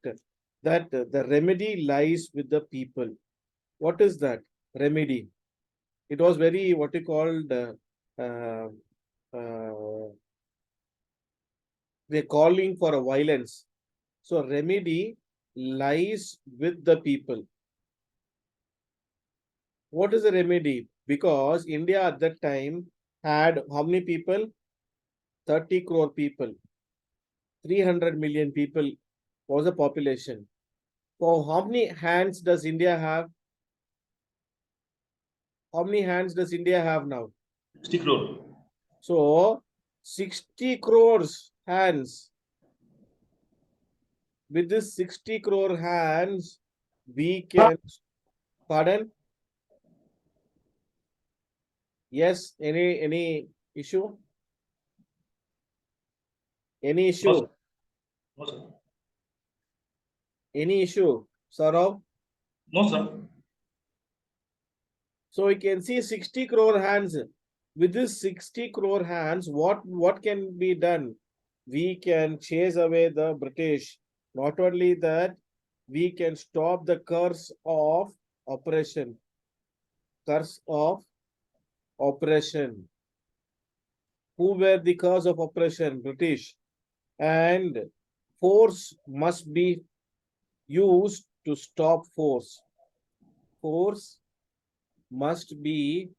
the remedy lies with the people. What is that remedy? It was very what you called they're calling for a violence. So remedy lies with the people. What is the remedy? Because India at that time had how many people? 30 crore people. 300 million people was the population. So how many hands does India have? How many hands does India have now? 60 crore. So 60 crores hands. With this 60 crore hands, we can, pardon? Yes, any issue? Any issue? No, sir. No, sir. Any issue? Saurav? No, sir. So we can see 60 crore hands. With this 60 crore hands, what can be done? We can chase away the British. Not only that, we can stop the curse of oppression. Curse of oppression. Who were the cause of oppression? British. And force must be used to stop force. Force must be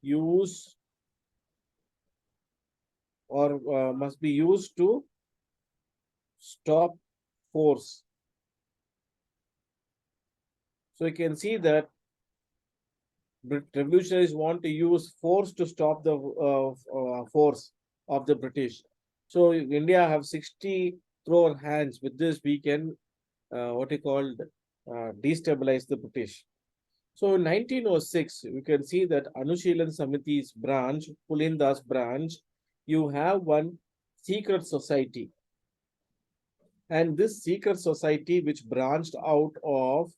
used or must be used to stop force. So you can see that revolutionaries want to use force to stop the force of the British. So India have 60 crore hands. With this, we can what you called destabilize the British. So in 1906, you can see that Anushilan Samiti's branch, Pulinda's branch, you have one secret society. And this secret society, which branched out of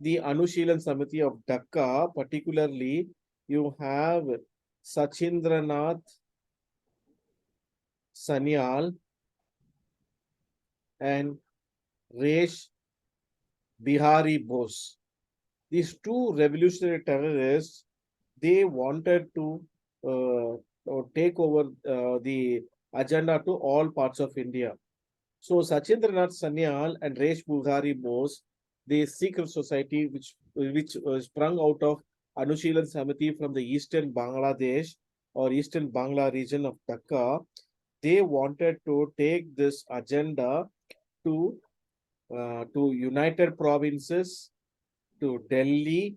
the Anushilan Samiti of Dhaka, particularly, you have Sachindranath Sanyal and Resh Bihari Bose. These two revolutionary terrorists, they wanted to take over the agenda to all parts of India. So Sachindranath Sanyal and Resh Bihari Bose, the secret society which sprung out of Anushilan Samiti from the eastern Bangladesh or eastern Bangla region of Dhaka, they wanted to take this agenda to United Provinces, to Delhi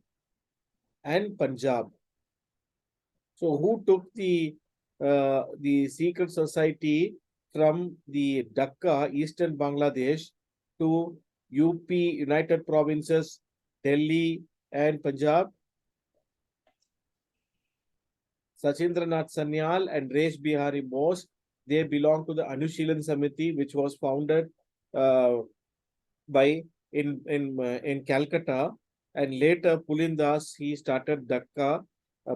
and Punjab. So who took the secret society from the Dhaka, eastern Bangladesh, to UP, United Provinces, Delhi and Punjab? Sachindranath Sanyal and Resh Bihari Bose, they belong to the Anushilan Samiti, which was founded by in Calcutta, and later Pulindas, he started Dhaka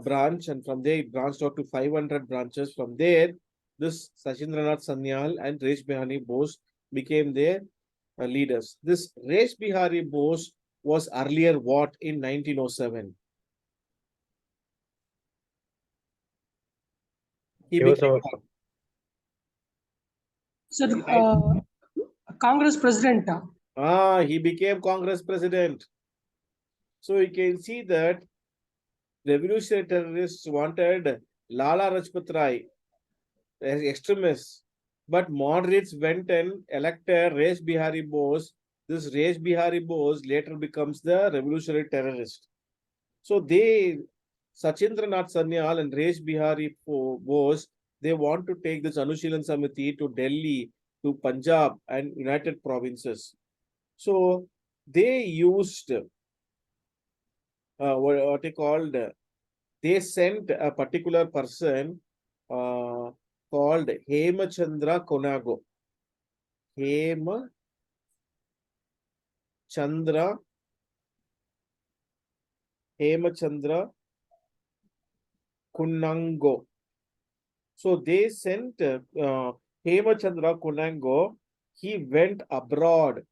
branch, and from there it branched out to 500 branches. From there, this Sachindranath Sanyal and Resh Bihari Bose became their leaders. This Resh Bihari Bose was earlier what in 1907? He He was became a Sir, Congress president. he became Congress president. So you can see that revolutionary terrorists wanted Lala Rajpat Rai as extremists, but moderates went and elected Resh Bihari Bose. This Resh Bihari Bose later becomes the revolutionary terrorist. So they, Sachindranath Sanyal and Resh Bihari Bose, they want to take this Anushilan Samiti to Delhi, to Punjab and United Provinces. So they used what they called, they sent a particular person called Hemachandra Konago. Hemachandra Kunango. So they sent Hemachandra Kunango. He went abroad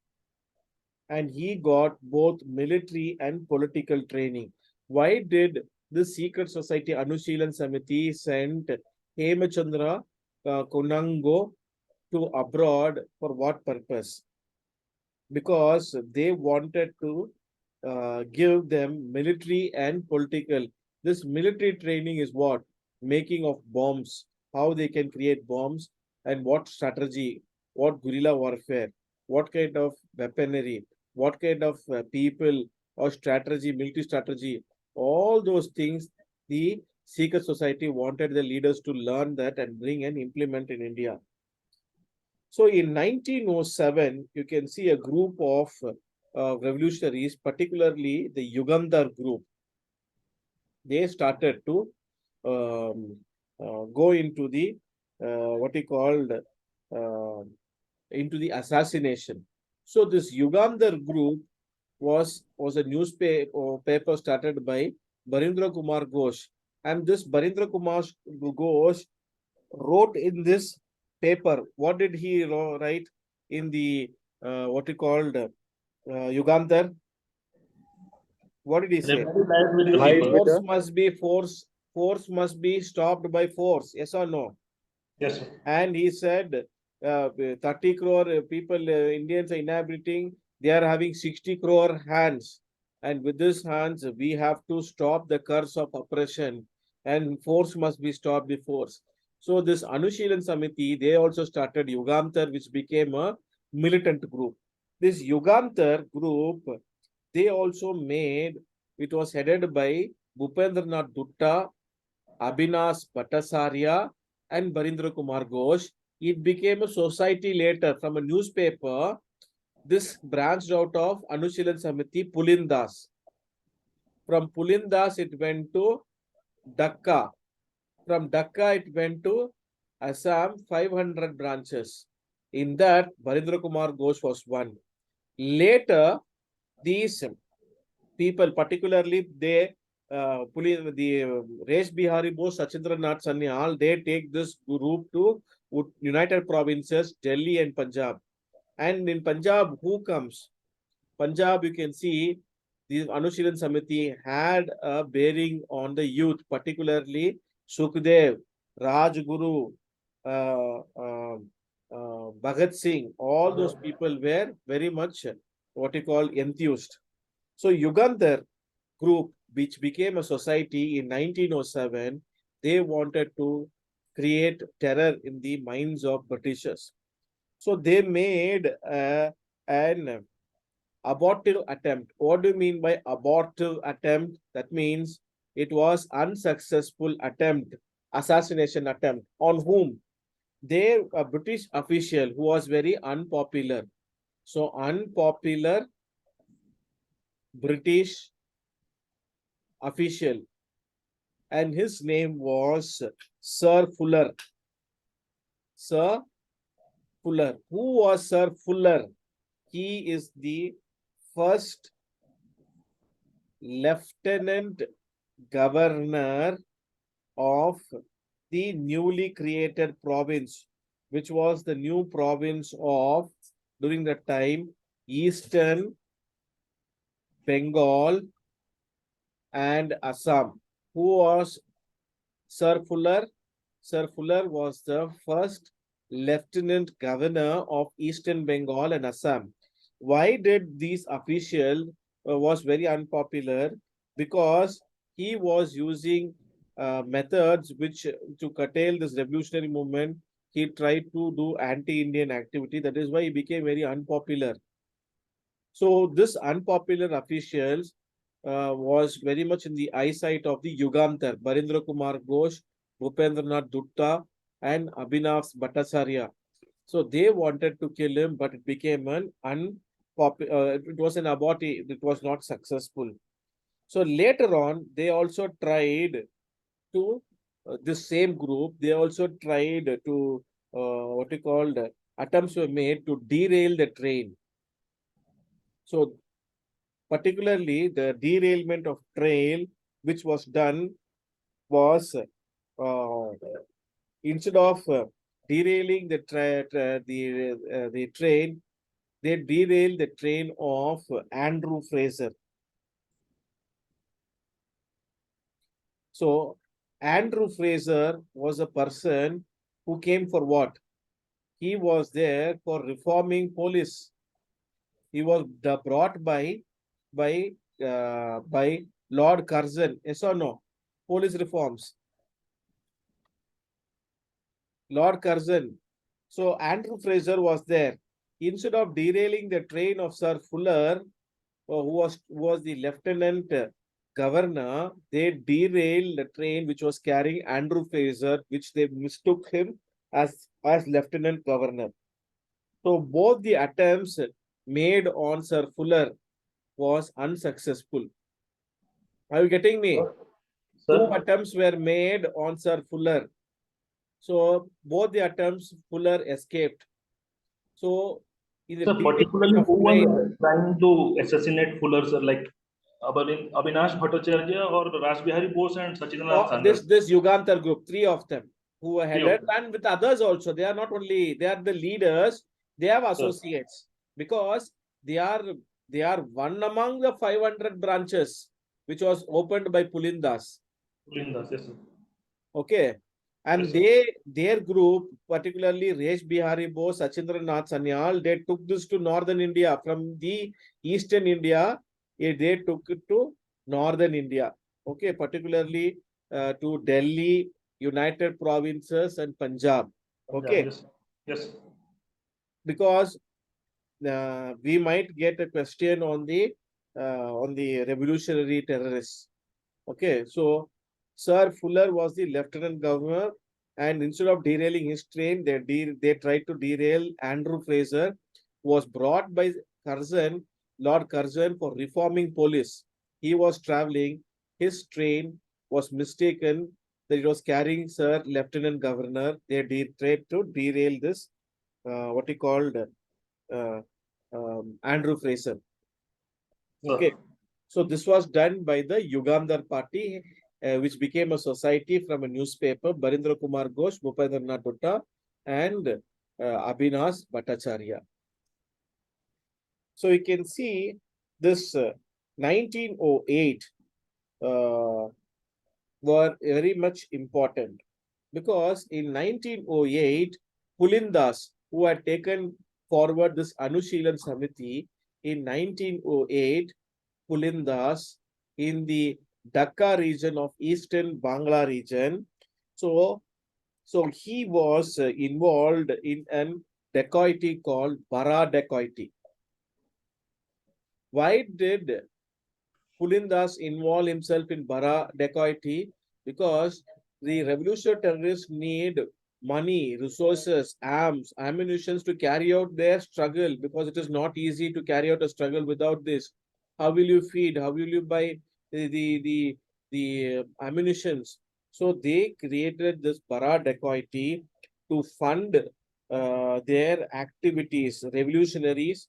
and he got both military and political training. Why did the secret society Anushilan Samiti sent Hemachandra Kunango to abroad? For what purpose? Because they wanted to give them military and political. This military training is what? Making of bombs, how they can create bombs, and what strategy, what guerrilla warfare, what kind of weaponry, what kind of people or strategy, military strategy, all those things the secret society wanted the leaders to learn that and bring and implement in India. So in 1907, you can see a group of revolutionaries, particularly the Yugandhar group. They started to go into the what he called into the assassination. So this Yugandhar group was a newspaper paper started by Barindra Kumar Ghosh, and this Barindra Kumar Ghosh wrote in this paper. What did he write in the what he called Yugantar, what did he say? Remedy lies with the Lies people. with Force the- must be force must be stopped by force. Yes or no? Yes, sir. And he said 30 crore people, Indians are inhabiting, they are having 60 crore hands. And with these hands, we have to stop the curse of oppression and force must be stopped by force. So this Anushilan Samiti, they also started Yugamtar, which became a militant group. This Yugamtar group, they also made, it was headed by Bhupendranath Dutta, Abhinav Bhattacharya, and Barindra Kumar Ghosh. It became a society later from a newspaper. This branched out of Anushilan Samiti, Pulindas. From Pulindas, it went to Dhaka. From Dhaka, it went to Assam, 500 branches. In that, Barindra Kumar Ghosh was one. Later, these people, particularly the Resh Bihari Bose, Sachindranath Sanyal, they take this group to United Provinces, Delhi and Punjab. And in Punjab, who comes? Punjab, you can see the Anushilan Samiti had a bearing on the youth, particularly Sukhdev, Rajguru, Bhagat Singh. All those people were very much what you call enthused. So Yugantar group, which became a society in 1907, they wanted to create terror in the minds of Britishers. So they made an abortive attempt. What do you mean by abortive attempt? That means it was unsuccessful attempt, assassination attempt. On whom? They, a British official who was very unpopular. So unpopular British official, and his name was Sir Fuller. Sir Fuller. Who was Sir Fuller? He is the first lieutenant governor of the newly created province, which was the new province of, during that time, Eastern Bengal and Assam. Who was Sir Fuller? Sir Fuller was the first lieutenant governor of Eastern Bengal and Assam. Why did these official was very unpopular? Because he was using methods which to curtail this revolutionary movement. He tried to do anti-Indian activity. That is why he became very unpopular. So this unpopular officials was very much in the eyesight of the Yugamtar, Barindra Kumar Ghosh, Bhupendranath Dutta, and Abhinav Bhattacharya. So they wanted to kill him, but it became an it was an abortive, it was not successful. So later on, they also tried to, this same group, they also tried to, what you called, attempts were made to derail the train. So particularly the derailment of train, which was done, was instead of derailing the train, they derailed the train of Andrew Fraser. So Andrew Fraser was a person who came for what? He was there for reforming police. He was brought by Lord Curzon. Yes or no? Police reforms. Lord Curzon. So Andrew Fraser was there. Instead of derailing the train of Sir Fuller, who was the lieutenant governor, they derailed the train which was carrying Andrew Fraser, which they mistook him as lieutenant governor. So both the attempts made on Sir Fuller was unsuccessful. Are you getting me? Sir, Two attempts were made on Sir Fuller. So both the attempts, Fuller escaped. So in the sir, particularly of who train, was trying to assassinate Fuller, sir, like Abhinav Bhattacharya or Raj Bihari Bose and Sachindranath Sanyal? this Yugantar group, three of them who were Three of headed, and with others also. They are not only, they are the leaders, they have Sir. associates, because they are They are one among the 500 branches which was opened by Pulindas. Pulindas, yes, sir. Okay. And Yes, sir. their group, particularly Resh Bihari Bose, Sachindranath Sanyal, they took this to northern India. From the eastern India, they took it to northern India. Okay, particularly to Delhi, United Provinces, and Punjab. Punjab, Okay, yes, yes, because we might get a question on the revolutionary terrorists. Okay, so Sir Fuller was the lieutenant governor, and instead of derailing his train, they tried to derail Andrew Fraser, who was brought by Curzon, Lord Curzon, for reforming police. He was traveling, his train was mistaken that it was carrying Sir Lieutenant Governor. They tried to derail this, what he called uh, Andrew Fraser. Okay. sir. So this was done by the Yugamdar party, which became a society from a newspaper, Barindra Kumar Ghosh, Bhupendranath Dutta, and Abhinash Bhattacharya. So you can see this 1908 were very much important, because in 1908, Pulindas, who had taken forward this Anushilan Samiti in 1908, Pulindas in the Dhaka region of eastern Bangla region. So he was involved in an dacoity called Bara dacoity. Why did Pulindas involve himself in Bara dacoity? Because the revolutionary terrorists need money, resources, arms, ammunition to carry out their struggle, because it is not easy to carry out a struggle without this. How will you feed? How will you buy the ammunitions? So they created this Bara dacoity to fund their activities, revolutionaries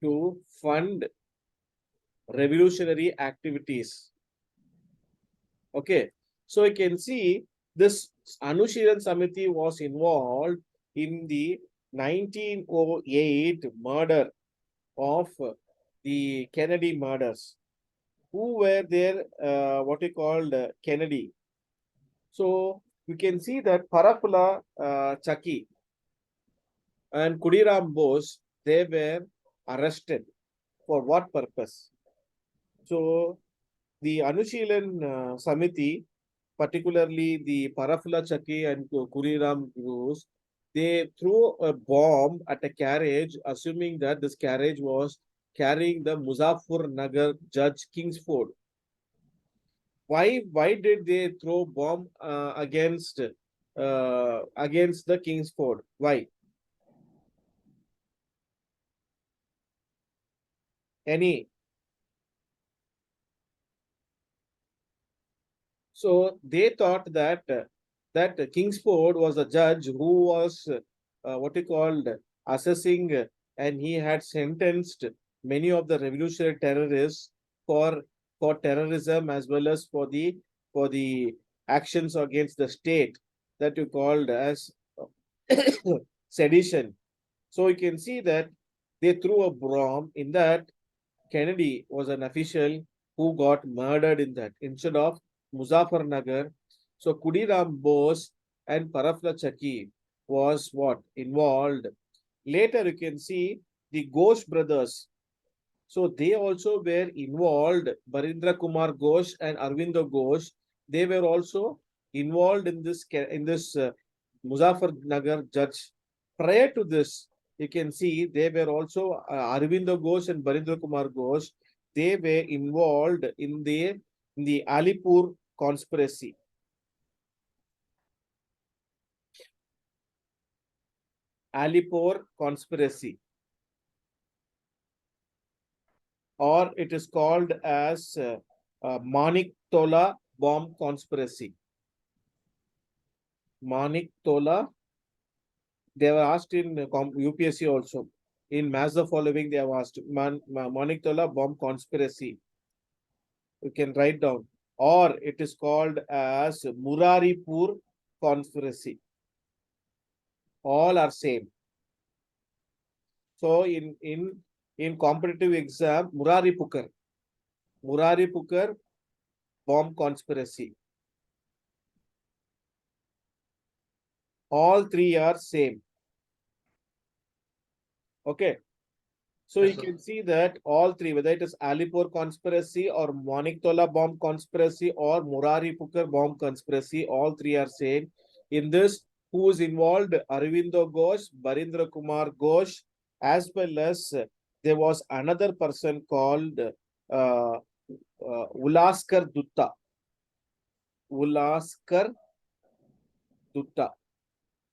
to fund revolutionary activities. Okay, so you can see this Anushilan Samiti was involved in the 1908 murder of the Kennedy murders. Who were there? What we called Kennedy. So you can see that Parafula Chaki and Kudiram Bose, they were arrested. For what purpose? So the Anushilan Samiti, particularly the Parafula Chaki and Kuriram Gurus, they threw a bomb at a carriage, assuming that this carriage was carrying the Muzaffar Nagar Judge Kingsford. Why did they throw bomb against the Kingsford? Why? Any? So they thought that Kingsford was a judge who was what he called assessing, and he had sentenced many of the revolutionary terrorists for terrorism, as well as for the actions against the state, that you called as sedition. So you can see that they threw a bomb in that. Kennedy was an official who got murdered in that instead of Muzaffar Nagar. So Kudiram Bose and Parafla Chaki was what involved. Later you can see the Ghosh brothers. So they also were involved. Barindra Kumar Ghosh and Arvindo Ghosh, they were also involved in this Muzaffar Nagar judge. Prior to this, you can see they were also Arvindo Ghosh and Barindra Kumar Ghosh. They were involved in the Alipur conspiracy. Alipur conspiracy, or it is called as Manik Tola bomb conspiracy. Manik Tola, they were asked in UPSC also. In Mass the Following, they have asked Manik Tola bomb conspiracy. You can write down. Or it is called as Muraripur conspiracy. All are same. So in in competitive exam, Murari Pukar bomb conspiracy. All three are same. Okay. So Yes, you sir. can see that all three, whether it is Alipur conspiracy or Maniktola bomb conspiracy or Murari Pukar bomb conspiracy, all three are same. In this, who is involved? Aravindo Ghosh, Barindra Kumar Ghosh, as well as there was another person called Ulaskar Dutta. Ulaskar Dutta.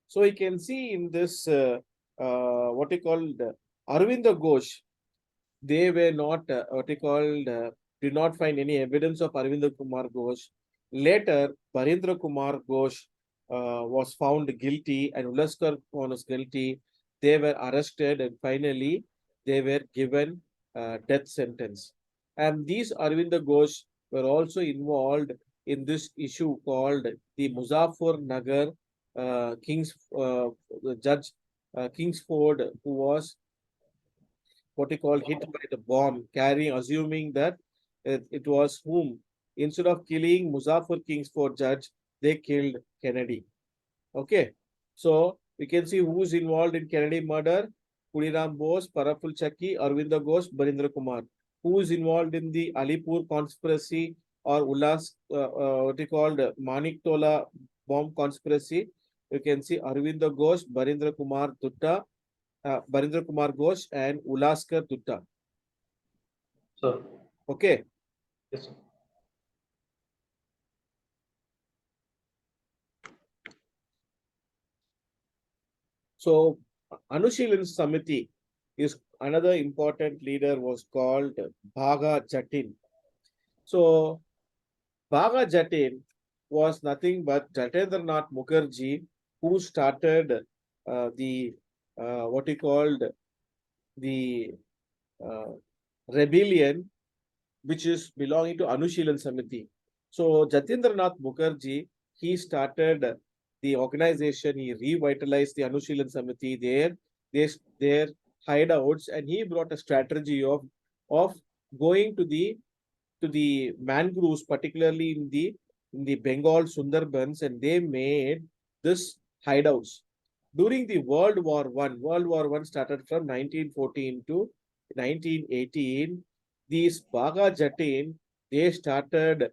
So you can see in this, what you called Aravindo Ghosh, they were not what you called did not find any evidence of Aravind Kumar Ghosh. Later, Barindra Kumar Ghosh was found guilty and Ulaskar was guilty. They were arrested and finally they were given death sentence. And these Aravind Ghosh were also involved in this issue called the Muzaffar Nagar Judge Kingsford, who was what he called hit by the bomb, assuming that it was whom. Instead of killing Muzaffar Kingsford judge, they killed Kennedy. Okay. So we can see who's involved in Kennedy murder. Kudiram Bose, Paraful Chakki, Arvinda Ghosh, Barindra Kumar. Who is involved in the Alipur conspiracy or what he called Manik Tola bomb conspiracy? You can see Arvinda Ghosh, Barindra Kumar Dutta, Barindra Kumar Ghosh and Ulaskar Dutta. Sir. Okay. Yes, sir. So Anushilan Samiti is another important leader was called Bhaga Jatin. So Bhaga Jatin was nothing but Jatendranath Mukherjee, who started the what he called the uh, rebellion, which is belonging to Anushilan Samiti. So Jatendranath Mukherjee, he started the organization, he revitalized the Anushilan Samiti there, their hideouts, and he brought a strategy of going to the mangroves, particularly in the Bengal Sundarbans, and they made this hideouts. During the World War One started from 1914 to 1918. These Baga Jatin, they started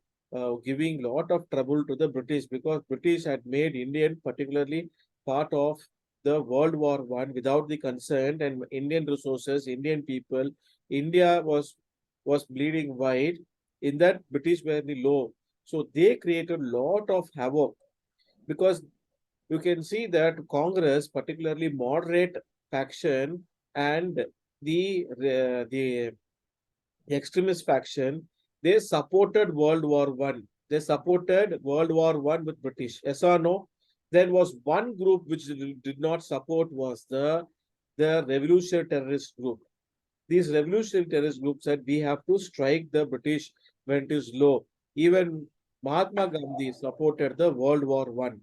giving lot of trouble to the British because British had made Indian particularly part of the World War One without the consent and Indian resources, Indian people. India was bleeding white. In that, British were the low. So they created lot of havoc because you can see that Congress, particularly moderate faction and the extremist faction, they supported World War One. They supported World War One with British. Yes or no? There was one group which did not support was the revolutionary terrorist group. These revolutionary terrorist groups said we have to strike the British when it is low. Even Mahatma Gandhi supported the World War One.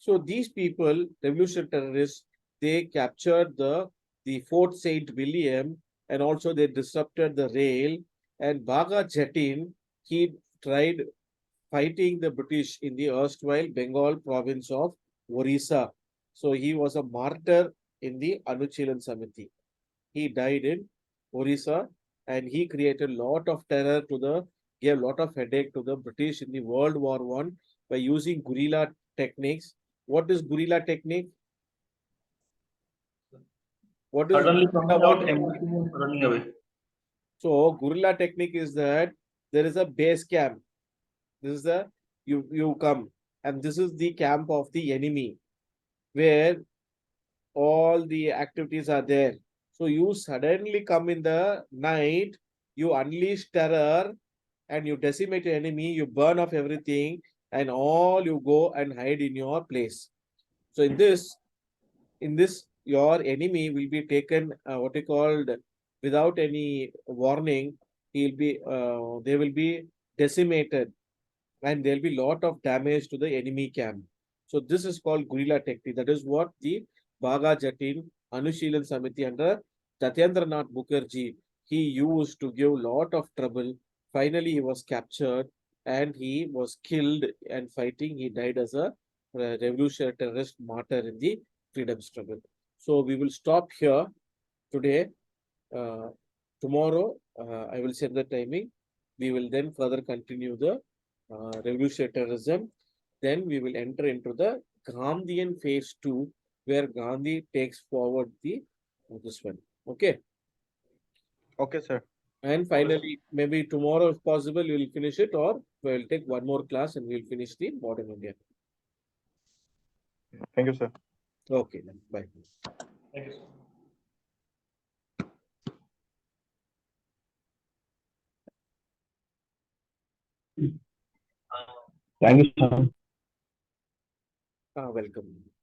So these people, revolutionary terrorists, they captured the Fort Saint William and also they disrupted the rail. And Bhaga Jatin, he tried fighting the British in the erstwhile Bengal province of Orissa. So he was a martyr in the Anuchilan Samiti. He died in Orissa and he created a lot of terror gave a lot of headache to the British in the World War One by using guerrilla techniques. What is guerrilla technique? What is Suddenly coming out technique? everything and running away. So guerrilla technique is that there is a base camp. This is the you come and this is the camp of the enemy where all the activities are there. So you suddenly come in the night, you unleash terror and you decimate your enemy, you burn off everything and all you go and hide in your place. So in this, your enemy will be taken, what you called, without any warning, they will be decimated and there'll be lot of damage to the enemy camp. So this is called guerrilla technique. That is what the Bhaga Jatin Anushilan Samiti under Jatyendranath Mukherjee. he used to give lot of trouble. Finally, he was captured and he was killed and fighting. He died as a revolutionary terrorist martyr in the freedom struggle. So we will stop here today. Tomorrow, I will set the timing. We will then further continue the revolutionary terrorism. Then we will enter into the Gandhian phase 2, where Gandhi takes forward the this one. Okay. Okay, sir. And finally, maybe tomorrow, if possible, we will finish it, or we will take one more class and we will finish the modern India. Thank you, sir. Okay, then. Bye. Thank you, sir. Thank you, sir. Welcome.